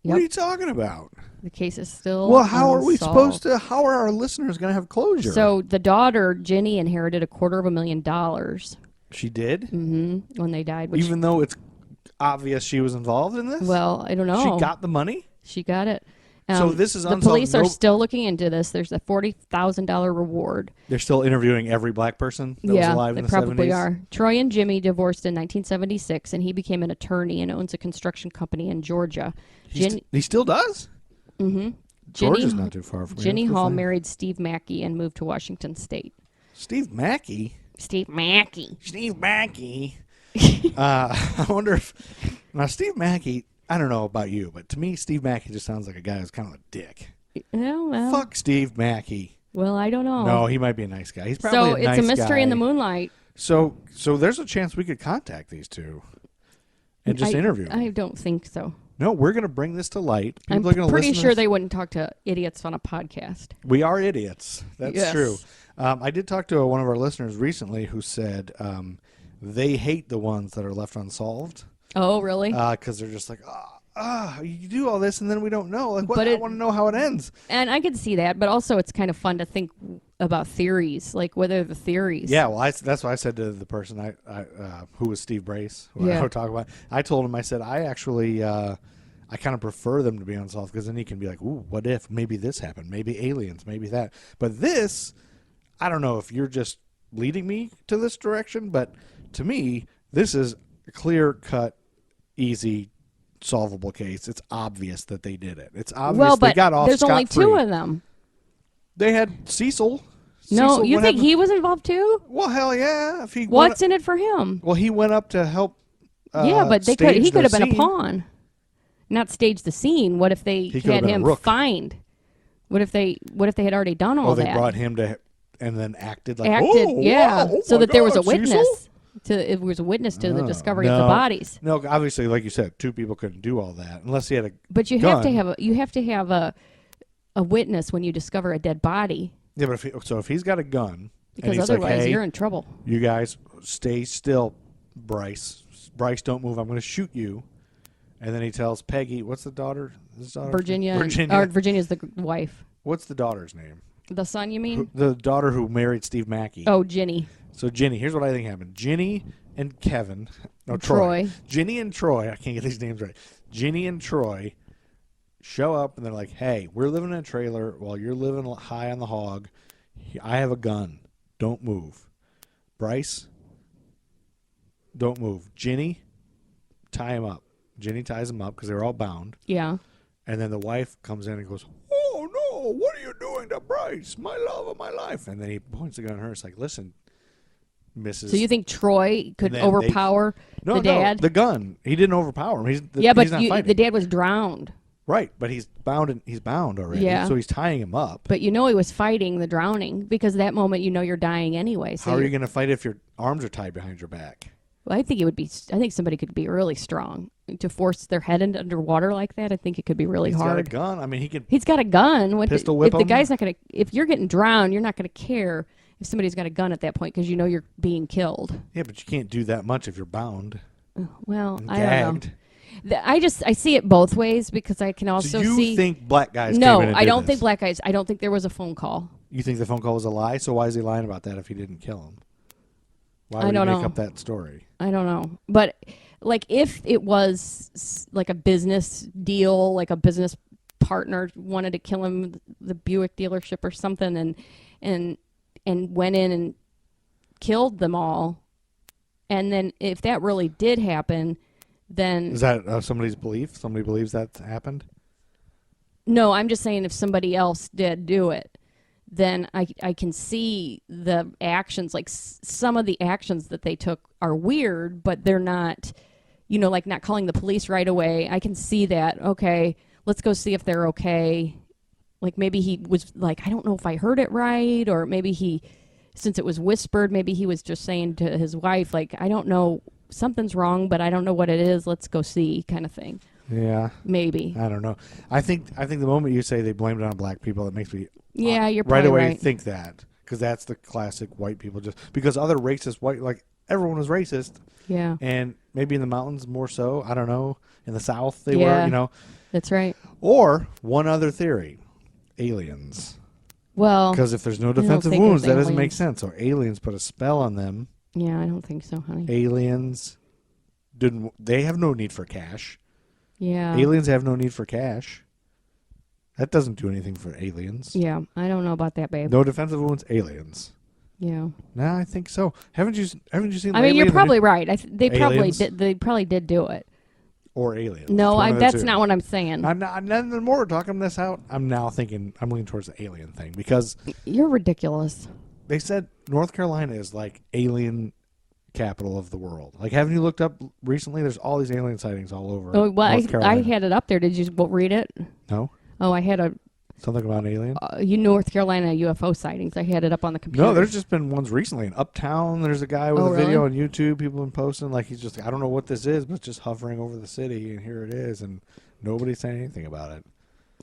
What are you talking about? The case is still Well, how unsolved. are we supposed to? How are our listeners going to have closure? So the daughter Ginny inherited $250,000. She did. Mm-hmm. When they died, even though it's obvious she was involved in this. Well, I don't know. She got the money. She got it. So this is the police are still looking into this. There's a $40,000 reward. They're still interviewing every black person that was alive in the 70s? Yeah, they probably are. Troy and Jimmy divorced in 1976, and he became an attorney and owns a construction company in Georgia. He still does? Mm-hmm. Georgia's not too far from here. Ginny Hall married Steve Mackey and moved to Washington State. Steve Mackey? Steve Mackey. I wonder if... Now, Steve Mackey... I don't know about you, but to me, Steve Mackey just sounds like a guy who's kind of a dick. Well, fuck Steve Mackey. Well, I don't know. No, he might be a nice guy. He's probably a nice guy. So it's a mystery in the moonlight. So there's a chance we could contact these two and just interview them. I don't think so. No, we're going to bring this to light. People I'm pretty sure they wouldn't talk to idiots on a podcast. We are idiots. That's true. I did talk to one of our listeners recently who said they hate the ones that are left unsolved. Oh, really? Because they're just like, you do all this and then we don't know. Like, what? I want to know how it ends. And I could see that, but also it's kind of fun to think about theories, like whether the theories. Yeah, well, that's what I said to the person who was Steve Brace, who I would talk about. I told him, I said, I actually, I kind of prefer them to be unsolved because then he can be like, ooh, what if? Maybe this happened. Maybe aliens. Maybe that. But this, I don't know if you're just leading me to this direction, but to me, this is a clear-cut, easy, solvable case. It's obvious that they did it. It's obvious well, but they got off there's only scot-free. 2 of them. They had Cecil. No, you think he was involved too? Well, hell yeah. If he What's in it for him? Well, he went up to help. Yeah, but he could have been a pawn, not stage the scene. What if they had him find? What if they had already done all that? They brought him to and then acted like yeah, wow, so that there was a Cecil? witness. It was a witness to the discovery of the bodies. No, obviously, like you said, 2 people couldn't do all that unless he had a. But you gun. have to have a witness when you discover a dead body. Yeah, but if he's got a gun, because and he's otherwise like, hey, you're in trouble. You guys stay still, Bryce. Bryce, don't move. I'm going to shoot you. And then he tells Peggy, what's the daughter? Virginia. Virginia's the wife. What's the daughter's name? The son, you mean? The daughter who married Steve Mackey. Oh, Ginny. So Ginny, here's what I think happened. Ginny and Kevin. No, Troy. Ginny and Troy. I can't get these names right. Ginny and Troy show up and they're like, hey, we're living in a trailer while you're living high on the hog. I have a gun. Don't move. Bryce, don't move. Ginny, tie him up. Ginny ties him up because they're all bound. Yeah. And then the wife comes in and goes, oh, no, what are you doing to Bryce? My love of my life. And then he points the gun at her. It's like, listen, misses. So you think Troy could then overpower the dad? No, the gun. He didn't overpower him. He's but not fighting. the dad was drowned. Right, but he's bound already. Yeah. So he's tying him up. But he was fighting the drowning because that moment you're dying anyway. So how are you going to fight if your arms are tied behind your back? Well, I think somebody could be really strong to force their head into underwater like that. I think it could be really hard. He's got a gun. I mean, He's got a gun. Pistol whip if the him? guy's not going to, if you're getting drowned, you're not going to care if somebody's got a gun at that point because you're being killed. Yeah, but you can't do that much if you're bound. Well, And I don't gagged. know. I see it both ways because I can also So you think black guys? No, came in and I did don't this? think black guys. I don't think there was a phone call. You think the phone call was a lie? So why is he lying about that if he didn't kill him? Why would don't he make know. up that story? I don't know. But like if it was like a business deal, like a business partner wanted to kill him, the Buick dealership or something, and went in and killed them all, and then if that really did happen, then Is that somebody's belief? Somebody believes that happened? no, I'm just saying if somebody else did do it, then I can see the actions, like some of the actions that they took are weird, but they're not, like not calling the police right away. I can see that, okay, let's go see if they're okay. Like maybe he was like, I don't know if I heard it right, or maybe since it was whispered, maybe he was just saying to his wife, like, I don't know, something's wrong, but I don't know what it is. Let's go see, kind of thing. Yeah. Maybe. I don't know. I think the moment you say they blamed it on black people, it makes me Yeah, you're right probably away right. think that because that's the classic white people just because other racist white like everyone was racist Yeah, and maybe in the mountains more so. I don't know. In the South they Yeah. were, that's right. Or one other theory, aliens. Well, Because if there's no don't defensive think wounds, it's that doesn't make aliens. sense. So aliens put a spell on them. yeah, I don't think so, honey. Aliens they have no need for cash. Yeah. Aliens have no need for cash. That doesn't do anything for aliens. Yeah, I don't know about that, babe. No defensive wounds, aliens. Yeah. Nah, I think so. Haven't you seen? I mean, lately you're the- probably right. They probably Aliens? did. They probably did do it. or aliens. No, It's one of the that's two. not what I'm saying. I'm not. None the more we're talking this out. I'm now thinking I'm leaning towards the alien thing because You're ridiculous. they said North Carolina is like alien capital of the world. Like, haven't you looked up recently? There's all these alien sightings all over. Oh, well, North I Carolina. had it up there. Did you read it? No, Oh, I had something about an alien. North Carolina UFO sightings. I had it up on the computer. No, there's just been ones recently in Uptown. There's a guy with Oh, a video really? on YouTube. People have been posting like he's just I don't know what this is, but it's just hovering over the city, and here it is, and nobody's saying anything about it.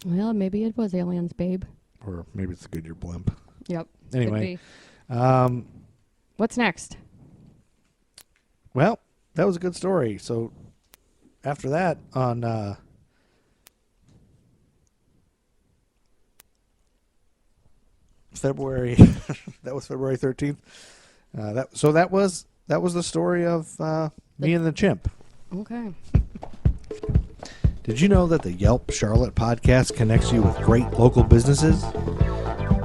Well, maybe it was aliens, babe. Or maybe it's a Goodyear blimp. Yep. Anyway, What's next? well, that was a good story. So after that, on February, that was February 13th. That was the story of me and the chimp. Okay. Did you know that the Yelp Charlotte podcast connects you with great local businesses?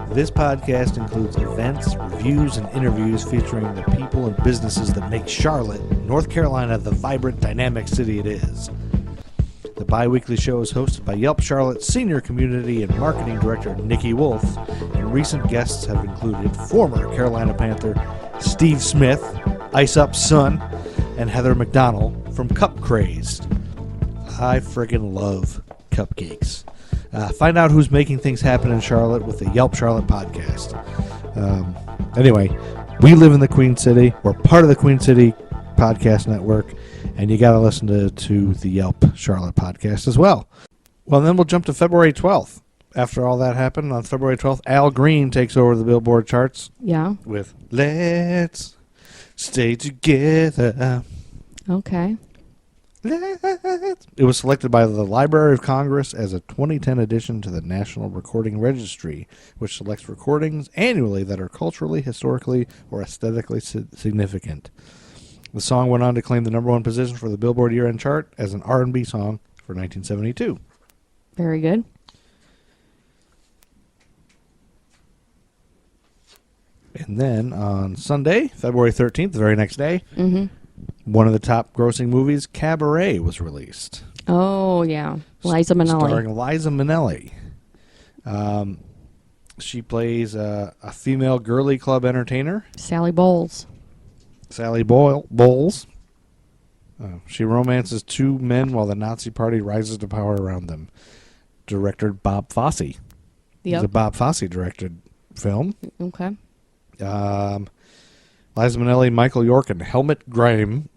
This podcast includes events, reviews, and interviews featuring the people and businesses that make Charlotte, North Carolina, the vibrant, dynamic city it is. The bi-weekly show is hosted by Yelp Charlotte Senior Community and Marketing Director Nikki Wolf, and recent guests have included former Carolina Panther Steve Smith, Ice Up's son, and Heather McDonald from Cup Crazed. I friggin' love cupcakes. Find out who's making things happen in Charlotte with the Yelp Charlotte podcast. Anyway, we live in the Queen City. We're part of the Queen City Podcast Network, and you got to listen to the Yelp Charlotte podcast as well. Well, then we'll jump to February 12th. After all that happened, on February 12th, Al Green takes over the Billboard charts Yeah. with Let's Stay Together. Okay. It was selected by the Library of Congress as a 2010 addition to the National Recording Registry, which selects recordings annually that are culturally, historically, or aesthetically significant. The song went on to claim the #1 position for the Billboard year-end chart as an R&B song for 1972. Very good. And then on Sunday, February 13th, the very next day, Mm-hmm. one of the top grossing movies, Cabaret, was released. Oh, yeah. Liza Minnelli. Starring Liza Minnelli. She plays a female girly club entertainer. Sally Bowles. Sally Bowles. She romances two men while the Nazi Party rises to power around them. Director Bob Fosse. Yep. It's a Bob Fosse directed film. Okay. Liza Minnelli, Michael York, and Helmut Graham.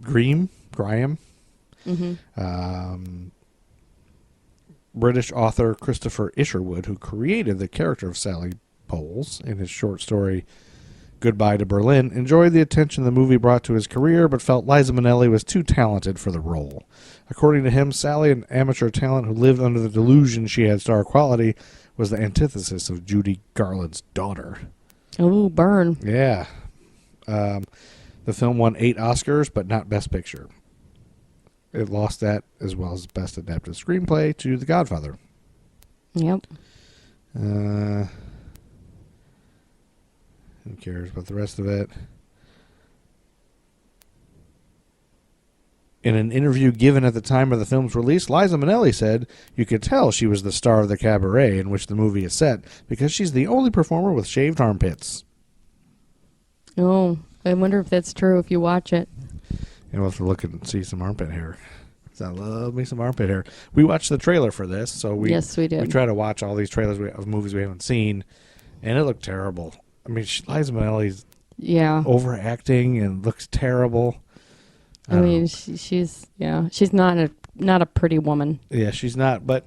Mm-hmm. British author Christopher Isherwood, who created the character of Sally Bowles in his short story Goodbye to Berlin, enjoyed the attention the movie brought to his career, but felt Liza Minnelli was too talented for the role. According to him, Sally, an amateur talent who lived under the delusion she had star quality, was the antithesis of Judy Garland's daughter. Oh, burn. Yeah. The film won 8 Oscars, but not Best Picture. It lost that, as well as Best Adapted Screenplay, to The Godfather. Yep. Who cares about the rest of it? In an interview given at the time of the film's release, Liza Minnelli said, "You could tell she was the star of the cabaret in which the movie is set because she's the only performer with shaved armpits." Oh, I wonder if that's true if you watch it. And we'll have to look and see some armpit hair. 'Cause I love me some armpit hair. We watched the trailer for this, so Yes, we did. We try to watch all these trailers of movies we haven't seen, and it looked terrible. I mean, Liza Minnelli's overacting and looks terrible. I mean, she's not a pretty woman. Yeah, she's not. But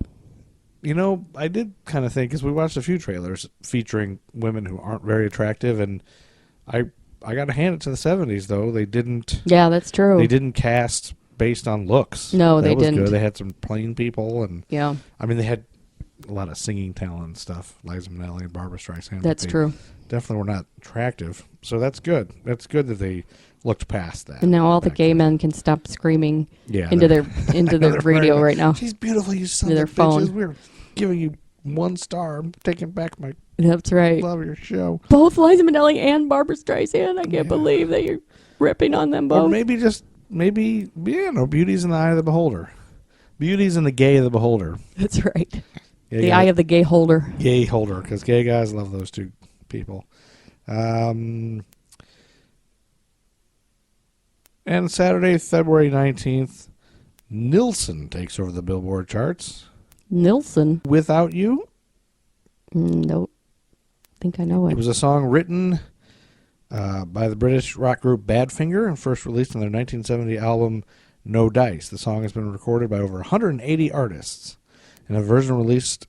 I did kind of think, because we watched a few trailers featuring women who aren't very attractive, and I got to hand it to the 70s though. They didn't. Yeah, that's true. They didn't cast based on looks. No, that they was didn't. Good. They had some plain people, and yeah. I mean, they had a lot of singing talent and stuff. Liza Minnelli and Barbra Streisand. That's true. Definitely were not attractive, so that's good. That's good that they looked past that. And now all the gay men can stop screaming into their they're radio right now. She's beautiful, you son Into of their bitches. phone. We're giving you 1 star. I'm taking back my That's right. love of your show. Both Liza Minnelli and Barbra Streisand. I can't believe that you're ripping on them both. Or beauty's in the eye of the beholder. Beauty's in the gay of the beholder. That's right. Yeah, The eye of the gay holder. Gay holder, because gay guys love those two people. And Saturday, February 19th, Nilsson takes over the Billboard charts. Nilsson? Without You? Nope. I think I know it. It was a song written by the British rock group Badfinger and first released on their 1970 album No Dice. The song has been recorded by over 180 artists, and a version released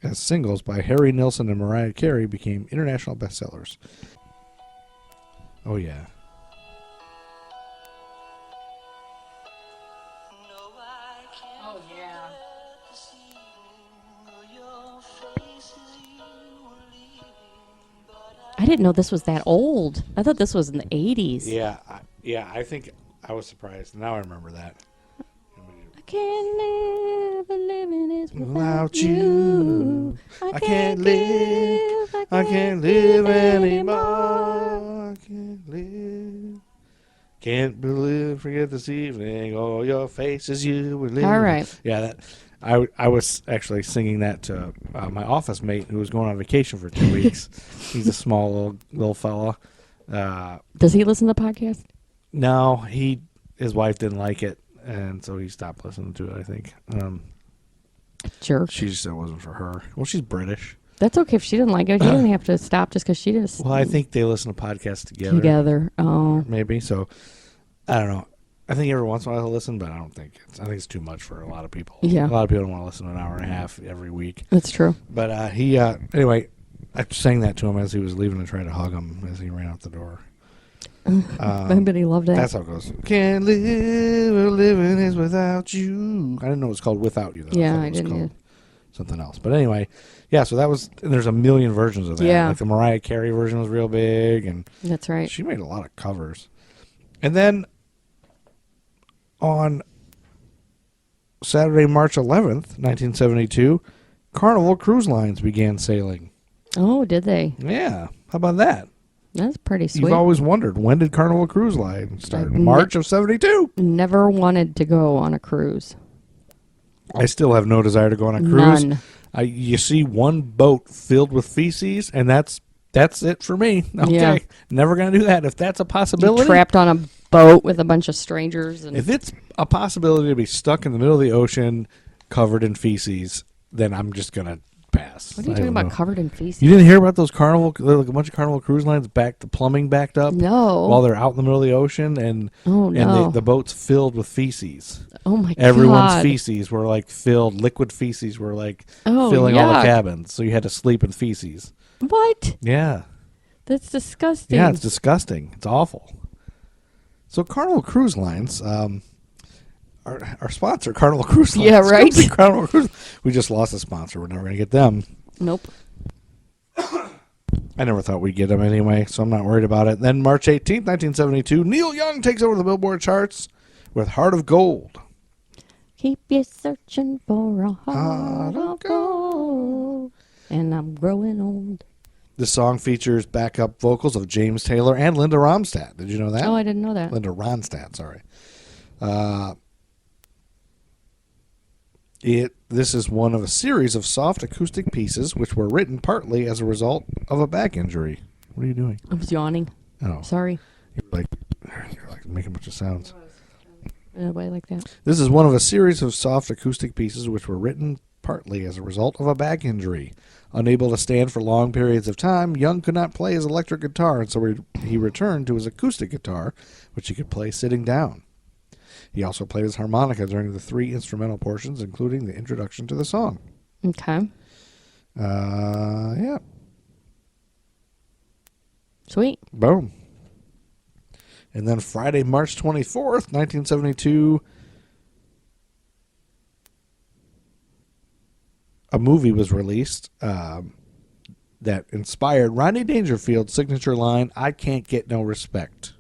as singles by Harry Nilsson and Mariah Carey became international bestsellers. Oh, yeah. Oh, yeah. I didn't know this was that old. I thought this was in the 80s. Yeah, I think I was surprised. Now I remember that. I can't live a living is Without you, I can't live. I can't live anymore. I can't live. Can't believe, forget this evening. Oh, your face is you were living. All right. Yeah, that. I was actually singing that to my office mate who was going on vacation for 2 weeks. He's a small little fella. Does he listen to the podcast? No, his wife didn't like it, and so he stopped listening to it, I think. Jerk. She just said it wasn't for her. Well, she's British. That's okay if she didn't like it. He didn't have to stop just because she didn't. Well, I think they listen to podcasts together. Together. Oh. Maybe. So, I don't know. I think every once in a while he'll listen, but I think it's too much for a lot of people. Yeah. A lot of people don't want to listen to an hour and a half every week. That's true. But anyway, I sang that to him as he was leaving and tried to hug him as he ran out the door. I bet he loved that. That's how it goes. Can't live, a living is without you. I didn't know it was called Without You, though. Yeah, I I didn't called either. something else. But anyway, yeah, so that was, and there's a million versions of that. Yeah. Like the Mariah Carey version was real big, and That's right. she made a lot of covers. And then on Saturday, March 11th, 1972, Carnival Cruise Lines began sailing. Oh, did they? Yeah. How about that? That's pretty sweet. You've always wondered, when did Carnival Cruise Line start? March of 72. Never wanted to go on a cruise. I still have no desire to go on a cruise. None. You see one boat filled with feces, and that's That's it for me. Okay. Yeah. Never going to do that. If that's a possibility. Trapped on a boat with a bunch of strangers. And If it's a possibility to be stuck in the middle of the ocean covered in feces, then I'm just going to pass. what are you talking about covered in feces? You didn't hear about those Carnival, like a bunch of Carnival cruise lines the plumbing backed up? No. While they're out in the middle of the ocean and the boat's filled with feces. Oh my god. Everyone's feces were like filled, liquid feces were like filling all the yuck. cabins. So you had to sleep in feces. What? Yeah. That's disgusting. Yeah, it's disgusting. It's awful. So Carnival Cruise Lines, our sponsor, Carnival Cruise Lines. Yeah, right. Carnival Cruise. We just lost a sponsor. We're never going to get them. Nope. I never thought we'd get them anyway, so I'm not worried about it. Then March 18th, 1972, Neil Young takes over the Billboard charts with Heart of Gold. Keep you searching for a heart of gold. And I'm growing old. The song features backup vocals of James Taylor and Linda Ronstadt. Did you know that? Oh, I didn't know that. Linda Ronstadt, sorry. This is one of a series of soft acoustic pieces which were written partly as a result of a back injury. What are you doing? I was yawning. Oh, Sorry. you're like making a bunch of sounds. Nobody like that. This is one of a series of soft acoustic pieces which were written partly as a result of a back injury. Unable to stand for long periods of time, Young could not play his electric guitar, and so he returned to his acoustic guitar, which he could play sitting down. He also played his harmonica during the 3 instrumental portions, including the introduction to the song. Okay. Yeah. Sweet. Boom. And then Friday, March 24th, 1972, a movie was released that inspired Rodney Dangerfield's signature line, "I can't get no respect."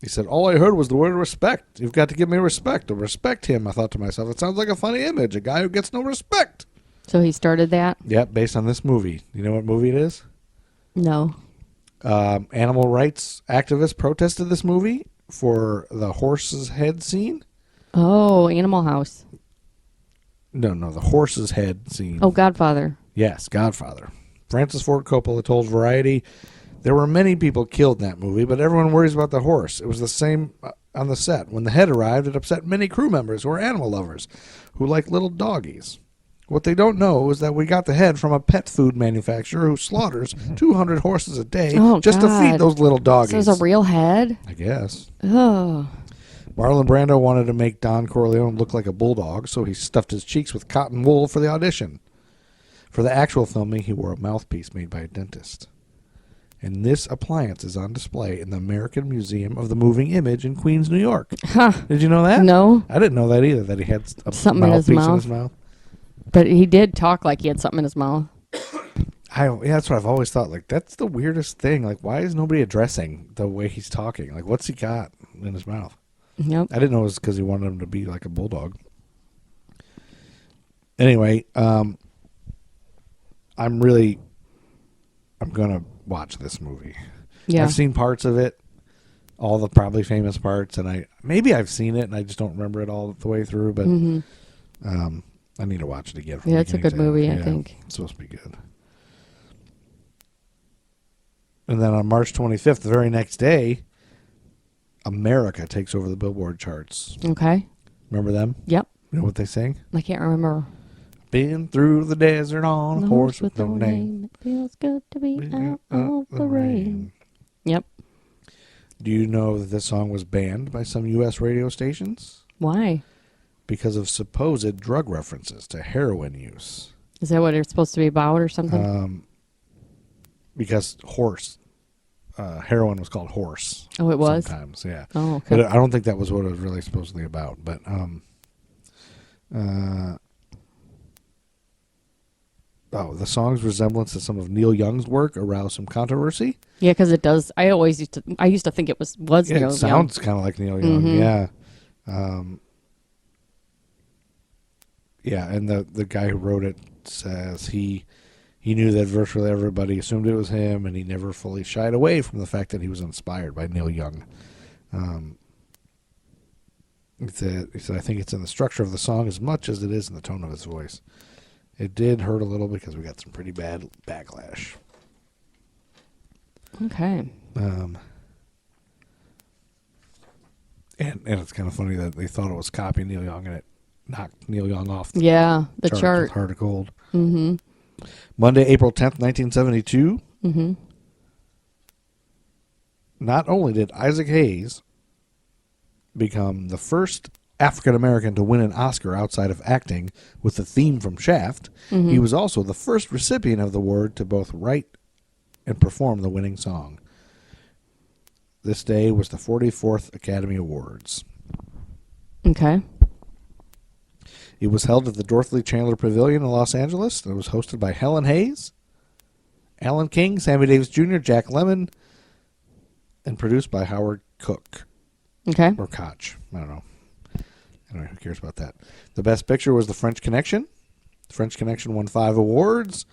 He said, "All I heard was the word respect. You've got to give me respect. To respect him," I thought to myself. It sounds like a funny image, a guy who gets no respect. So he started that? Yep, based on this movie. You know what movie it is? No. Animal rights activists protested this movie for the horse's head scene. Oh, Animal House. No, the horse's head scene. Oh, Godfather. Yes, Godfather. Francis Ford Coppola told Variety, "There were many people killed in that movie, but everyone worries about the horse. It was the same on the set. When the head arrived, it upset many crew members who are animal lovers, who like little doggies. What they don't know is that we got the head from a pet food manufacturer who slaughters 200 horses a day just to feed those little doggies." So it was a real head? I guess. Oh. Marlon Brando wanted to make Don Corleone look like a bulldog, so he stuffed his cheeks with cotton wool for the audition. For the actual filming, he wore a mouthpiece made by a dentist. And this appliance is on display in the American Museum of the Moving Image in Queens, New York. Huh. Did you know that? No. I didn't know that either, that he had Something in his mouthpiece mouth. in his mouth. But he did talk like he had something in his mouth. Yeah, that's what I've always thought. Like, that's the weirdest thing. Like, why is nobody addressing the way he's talking? Like, what's he got in his mouth? Yep. I didn't know it was because he wanted him to be like a bulldog. Anyway, I'm going to watch this movie. Yeah. I've seen parts of it, all the probably famous parts, and maybe I've seen it and I just don't remember it all the way through, but I need to watch it again. Yeah, it's a good movie, I think. It's supposed to be good. And then on March 25th, the very next day, America takes over the Billboard charts. Okay. Remember them? Yep. You know what they sing? I can't remember. Been through the desert on a horse with no name. It feels good to be out of the rain. Yep. Do you know that this song was banned by some U.S. radio stations? Why? Because of supposed drug references to heroin use. Is that what it's supposed to be about or something? Because heroin was called horse. Oh, it was? Sometimes, yeah. Oh, okay. But I don't think that was what it was really supposedly about. But the song's resemblance to some of Neil Young's work aroused some controversy. Yeah, because it does. I used to think it was Neil Young. It sounds kind of like Neil Young. Mm-hmm. Yeah. Yeah, and the guy who wrote it says he knew that virtually everybody assumed it was him, and he never fully shied away from the fact that he was inspired by Neil Young. He said, "I think it's in the structure of the song as much as it is in the tone of his voice." It did hurt a little because we got some pretty bad backlash. Okay. And it's kind of funny that they thought it was copying Neil Young, and it knocked Neil Young off the the chart. with Heart of Gold. Mm-hmm. Monday, April 10th, 1972. Mm-hmm. Not only did Isaac Hayes become the first African-American to win an Oscar outside of acting with the theme from Shaft, he was also the first recipient of the award to both write and perform the winning song. This day was the 44th Academy Awards. Okay. It was held at the Dorothy Chandler Pavilion in Los Angeles, and it was hosted by Helen Hayes, Alan King, Sammy Davis Jr., Jack Lemmon, and produced by Howard Cook. Okay. Or Koch. I don't know. Anyway, who cares about that? The best picture was The French Connection. The French Connection won 5 awards.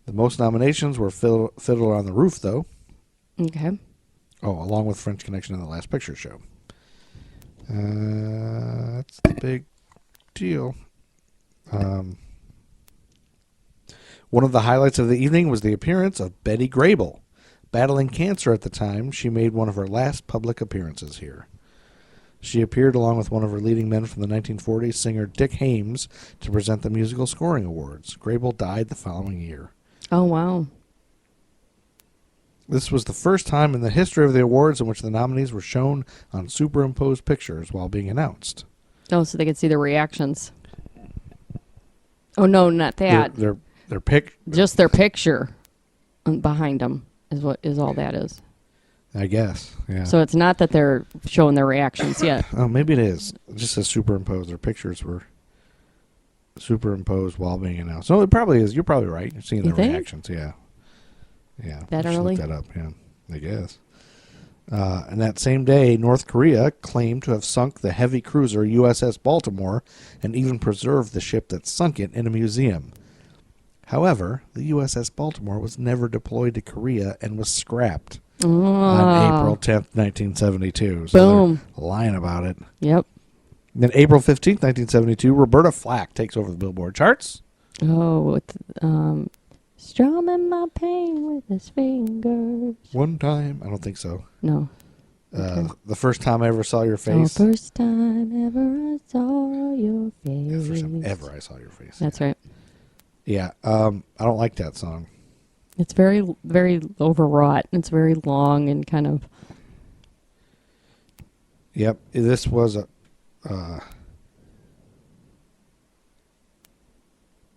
The most nominations were Fiddler on the Roof, though. Okay. Oh, along with French Connection and The Last Picture Show. That's the big deal. One of the highlights of the evening was the appearance of Betty Grable. Battling cancer at the time, she made one of her last public appearances here. She appeared along with one of her leading men from the 1940s, singer Dick Hames, to present the Musical Scoring Awards. Grable died the following year. Oh, wow. This was the first time in the history of the awards in which the nominees were shown on superimposed pictures while being announced. Oh, so they could see the reactions. Oh, no, not that. Just their picture behind them is all that is. I guess, yeah. So it's not that they're showing their reactions yet. Oh, maybe it is. It just says superimposed. Their pictures were superimposed while being announced. No, it probably is. You're probably right. You're seeing You the think? reactions, yeah. Yeah. That I should early? look that up, yeah. I guess. And that same day, North Korea claimed to have sunk the heavy cruiser USS Baltimore and even preserved the ship that sunk it in a museum. However, the USS Baltimore was never deployed to Korea and was scrapped on April 10th, 1972. So Boom. they're lying about it. Yep. Then April 15th, 1972, Roberta Flack takes over the Billboard charts. Oh, with strumming my pain with his fingers. One time. I don't think so. No. Okay. The first time I ever saw your face. The first time ever I saw your face. Yeah, first time ever I saw your face. That's right. Yeah. I don't like that song. It's very, very overwrought. It's very long and kind of... Yep. This was a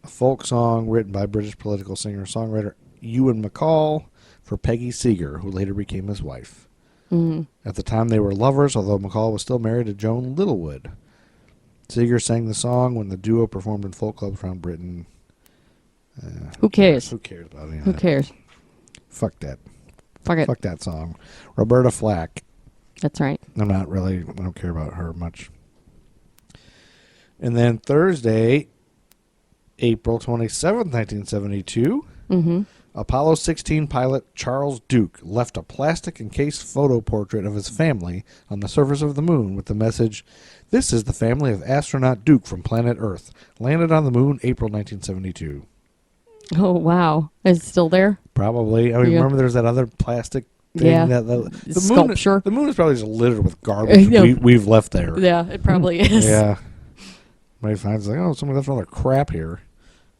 folk song written by British political singer-songwriter Ewan MacColl for Peggy Seeger, who later became his wife. Mm. At the time, they were lovers, although MacColl was still married to Joan Littlewood. Seeger sang the song when the duo performed in folk clubs around Britain. Who cares? Who cares about any of Who that? cares? Fuck that. Fuck it. Fuck that song. Roberta Flack. That's right. I don't care about her much. And then Thursday, April 27th, 1972, Apollo 16 pilot Charles Duke left a plastic encased photo portrait of his family on the surface of the moon with the message, "This is the family of astronaut Duke from planet Earth. Landed on the moon April 1972. Oh, wow. Is it still there? Probably. I mean, Yeah. remember there's that other plastic thing? Yeah. The Sculpture. the moon is probably just littered with garbage Yeah. we've left there. Yeah, it probably is. Yeah. Somebody finds like, oh, somebody left all their crap here.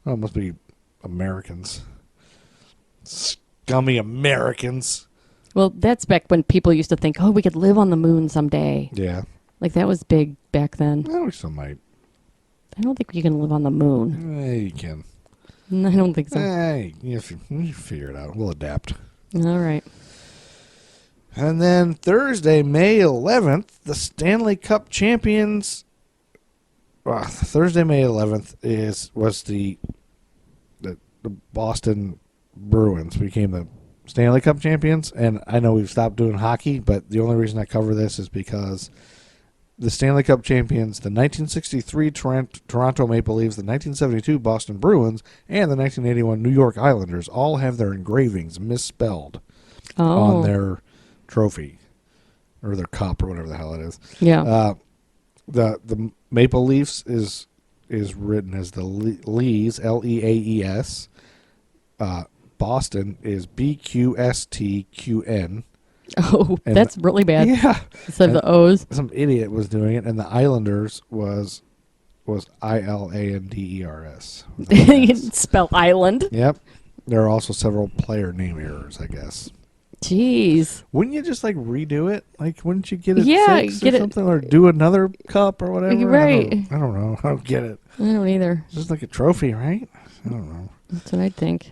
Oh, it must be Americans. Scummy Americans. Well, that's back when people used to think, oh, we could live on the moon someday. Yeah. Like, that was big back then. I think some might. I don't think you can live on the moon. You can. No, I don't think so. You figure it out. We'll adapt. All right. And then Thursday, May 11th, the Stanley Cup champions. Thursday, May 11th was the Boston Bruins became the Stanley Cup champions. And I know we've stopped doing hockey, but the only reason I cover this is because the Stanley Cup champions, the 1963 Toronto Maple Leafs, the 1972 Boston Bruins, and the 1981 New York Islanders all have their engravings misspelled on their trophy or their cup or whatever the hell it is. Yeah. The Maple Leafs is is written as the Lees, Leaes. Boston is BQSTQN. Oh, And that's really bad. Yeah. Instead of the O's. Some idiot was doing it, and the Islanders was ILANDERS. You didn't spell island. Yep. There are also several player name errors, I guess. Jeez. Wouldn't you just like redo it? Like, wouldn't you get it fixed get or it- something, or do another cup or whatever? Right. I don't know. I don't get it. I don't either. It's just like a trophy, right? I don't know. That's what I think.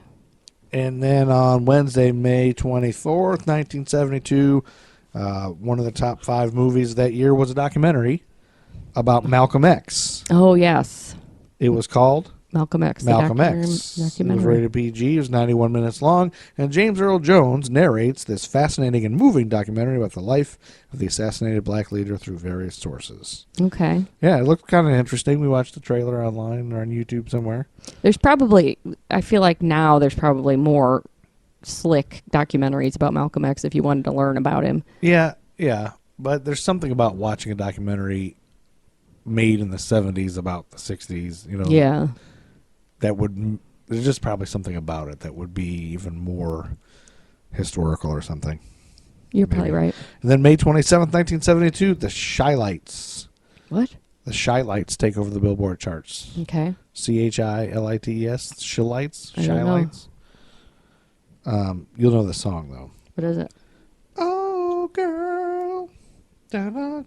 And then on Wednesday, May 24th, 1972, one of the top 5 movies that year was a documentary about Malcolm X. Oh, yes. It was called Malcolm X. Malcolm X. It was Documentary. rated PG. It was 91 minutes long. And James Earl Jones narrates this fascinating and moving documentary about the life of the assassinated black leader through various sources. Okay. Yeah, it looked kind of interesting. We watched the trailer online or on YouTube somewhere. There's probably, I feel like now there's probably more slick documentaries about Malcolm X if you wanted to learn about him. Yeah. But there's something about watching a documentary made in the 70s about the 60s, Yeah. that would, there's just probably something about it that would be even more historical or something. You're probably right. And then May 27th, 1972, the Shylights. What? The Shylights take over the Billboard charts. Okay. Chilites, Shylights, I don't know. Shylights. You'll know the song though. What is it? Oh girl, oh God.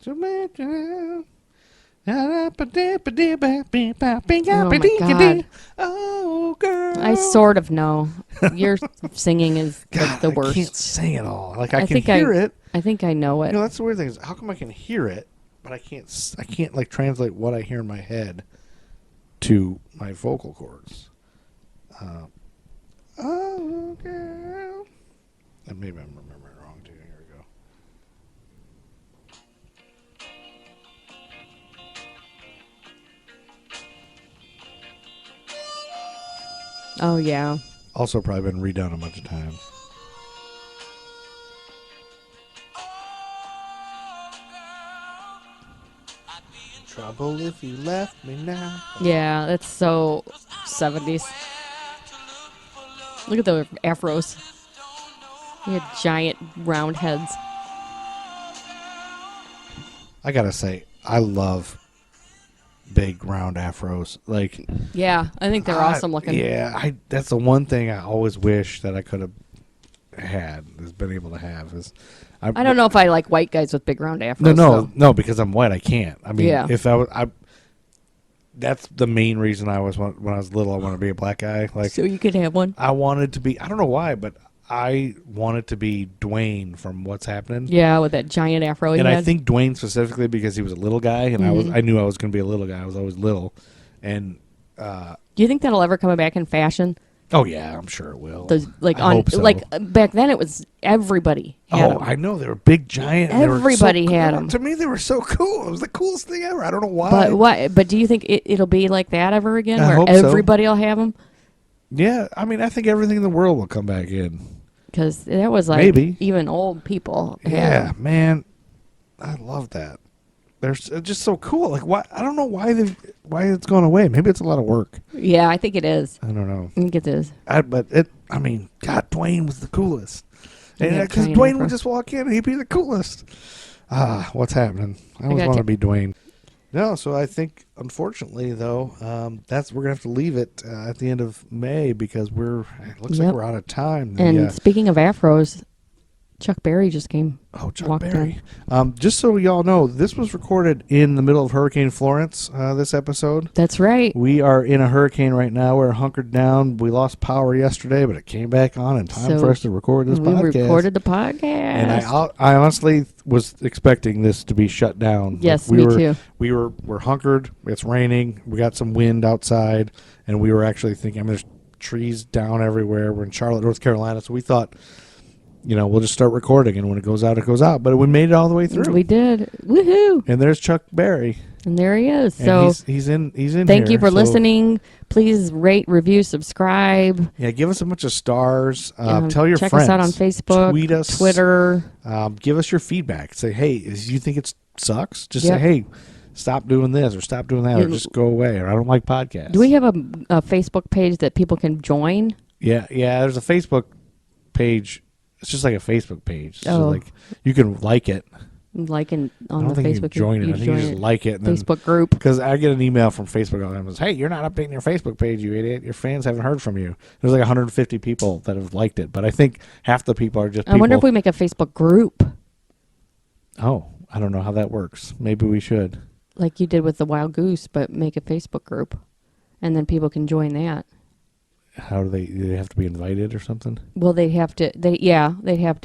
Oh girl, I sort of know. Your singing is God, like the worst. I can't sing it all. Like I can think hear it. I think I know it. That's the weird thing is how come I can hear it, but I can't like translate what I hear in my head to my vocal cords. Oh girl, and maybe I'm remembering it wrong too. Here we go. Oh, yeah. Also probably been redone a bunch of times. Trouble if you left me now. Yeah, that's so 70s. Look at the afros. He had giant round heads. I gotta say, I love big round afros. Like, Yeah, I think they're awesome looking. Yeah, that's the one thing I always wish that I could have had, has been able to have. Is I don't know if I like white guys with big round afros. No, because I'm white, I can't. I mean, Yeah. if that's the main reason I was when I was little. I wanted to be a black guy. Like, So you could have one. I wanted to be. I don't know why, but I wanted to be Dwayne from What's Happening. Yeah, with that giant afro. And he I had. think Dwayne specifically because he was a little guy, and I knew I was going to be a little guy. I was always little, and Do you think that'll ever come back in fashion? oh yeah, I'm sure it will. Those I hope so. back then it was everybody had Oh, them. I know they were big, giant. and they were Everybody so had cool. 'em. To me, they were so cool. It was the coolest thing ever. I don't know why. But what? But do you think it'll be like that ever again, I where hope so. everybody will have them? Yeah, I mean, I think everything in the world will come back in. Because that was like Maybe. even old people. had Yeah, 'em. man, I love that. They're just so cool. Like, why? I don't know why it's gone away. Maybe it's a lot of work. Yeah, I think it is. I don't know. I think it is. I mean, God, Dwayne was the coolest. And Yeah, because giant Dwayne afro. would just walk in and he'd be the coolest. What's happening? I always gotta want to be Dwayne. No, so I think, unfortunately, though, we're gonna have to leave it at the end of May because it looks like Yep. we're out of time. And speaking of afros, Chuck Berry just came. Chuck walked Berry. Just so y'all know, this was recorded in the middle of Hurricane Florence. This episode. That's right. We are in a hurricane right now. We're hunkered down. We lost power yesterday, but it came back on in time So for us to record this we podcast. recorded the podcast. And I honestly was expecting this to be shut down. Yes, Like, me too. We're hunkered. It's raining. We got some wind outside, and we were actually thinking. I mean, there's trees down everywhere. We're in Charlotte, North Carolina, so we thought, we'll just start recording, and when it goes out, it goes out. But we made it all the way through. We did. Woohoo! And there's Chuck Berry. And there he is. And So he's in. thank here, you for so- listening. Please rate, review, subscribe. Yeah, give us a bunch of stars. Tell your check friends. us out on Facebook, Tweet us. Twitter. Give us your feedback. Say, hey, you think it sucks? Just Yep. say, hey, stop doing this or stop doing that or just go away or I don't like podcasts. Do we have a Facebook page that people can join? Yeah. There's a Facebook page. It's just like a Facebook page. Oh. So like you can like it. Liking I on don't the think Facebook. you can join it. I think you just like it. And Facebook group. Because I get an email from Facebook all the time. It says, hey, you're not updating your Facebook page, you idiot. Your fans haven't heard from you. There's like 150 people that have liked it. But I think half the people are just people. I wonder if we make a Facebook group. Oh, I don't know how that works. Maybe we should. Like you did with the Wild Goose, but make a Facebook group. And then people can join that. How do they have to be invited or something? Well, they'd have to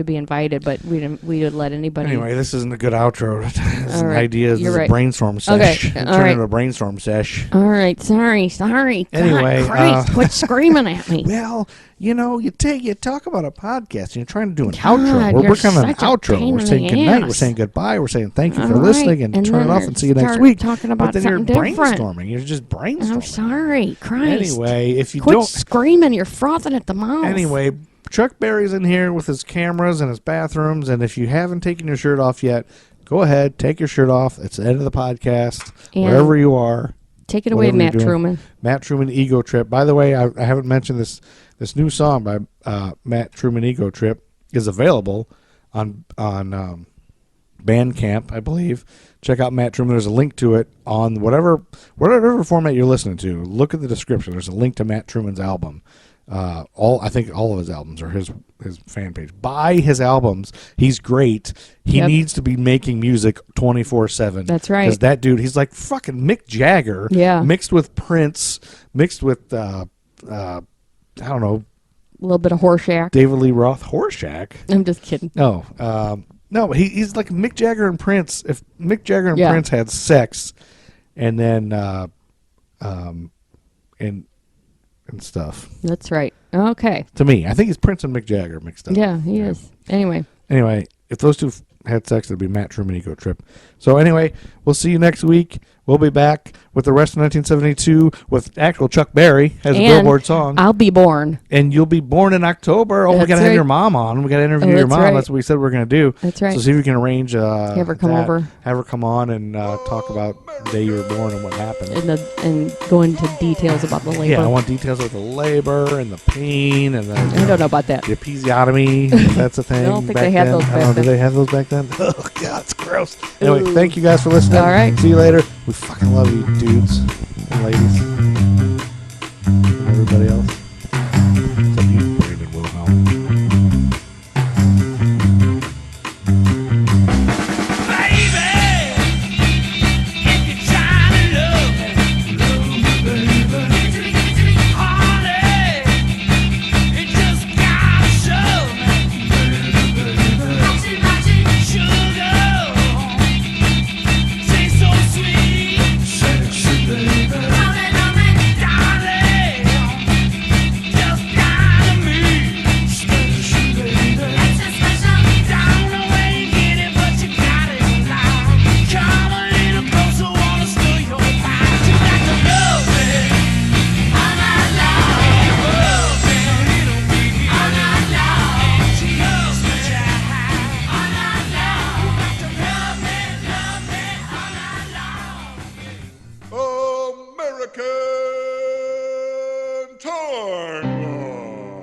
be invited, but we would let anybody. Anyway, this isn't a good outro. This is an right. idea. This You're is a right. brainstorm sesh. Okay. Turn All right. into a brainstorm sesh. All right, sorry. Anyway, God, Christ, quit screaming at me. Well, you talk about a podcast and you're trying to do an God, outro. We're you're working on an such a outro. pain We're in saying the goodnight. We're ass. saying goodbye. We're saying thank you for All listening right, and turn it then off and see you next start week. talking about but then you're something different. brainstorming. You're just brainstorming. I'm sorry, Christ. Anyway, if you Quit don't screaming, you're frothing at the mouth. Anyway, Chuck Berry's in here with his cameras and his bathrooms, and if you haven't taken your shirt off yet, go ahead, take your shirt off. It's the end of the podcast, And wherever you are. take it away, whatever you're Matt doing. Truman. Matt Truman, Ego Trip. By the way, I haven't mentioned this new song by Matt Truman, Ego Trip, is available on Bandcamp, I believe. Check out Matt Truman. There's a link to it on whatever format you're listening to. Look at the description. There's a link to Matt Truman's album. I think all of his albums are his fan page. Buy his albums. He's great. He Yep. needs to be making music 24/7. That's right. Because that dude, he's like fucking Mick Jagger. Yeah. Mixed with Prince. Mixed with I don't know, A little bit of Horseshack. David Lee Roth, Horseshack. I'm just kidding. No, he's like Mick Jagger and Prince. If Mick Jagger and Yeah. Prince had sex, and then and stuff. That's right. Okay. To me, I think it's Prince and Mick Jagger mixed up. Yeah, he is. Anyway. Anyway, if those two had sex, it'd be Matt Truman Ego Trip. So anyway, we'll see you next week. We'll be back with the rest of 1972 with actual Chuck Berry as a And Billboard song. I'll be born. And you'll be born in October. Oh, we That's got to have right. your mom on. We got to interview Oh, your that's mom. right. That's what we said we're going to do. That's right. So see if we can arrange Have her come that. over. Have her come on and talk about the day you were born and what happened. And go into details about the labor. Yeah, I want details of the labor and the pain and the I don't know about that. the episiotomy. If that's a thing. I don't think back they had then. those I back don't know, then. did they have those back then? Oh God, it's gross. Anyway, Ooh. thank you guys for listening. All right. See you later. We fucking love you, dudes and ladies, and everybody else. Except you, Brandon Wilhelm.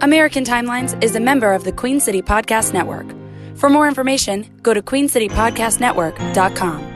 American Timelines is a member of the Queen City Podcast Network. For more information, go to queencitypodcastnetwork.com.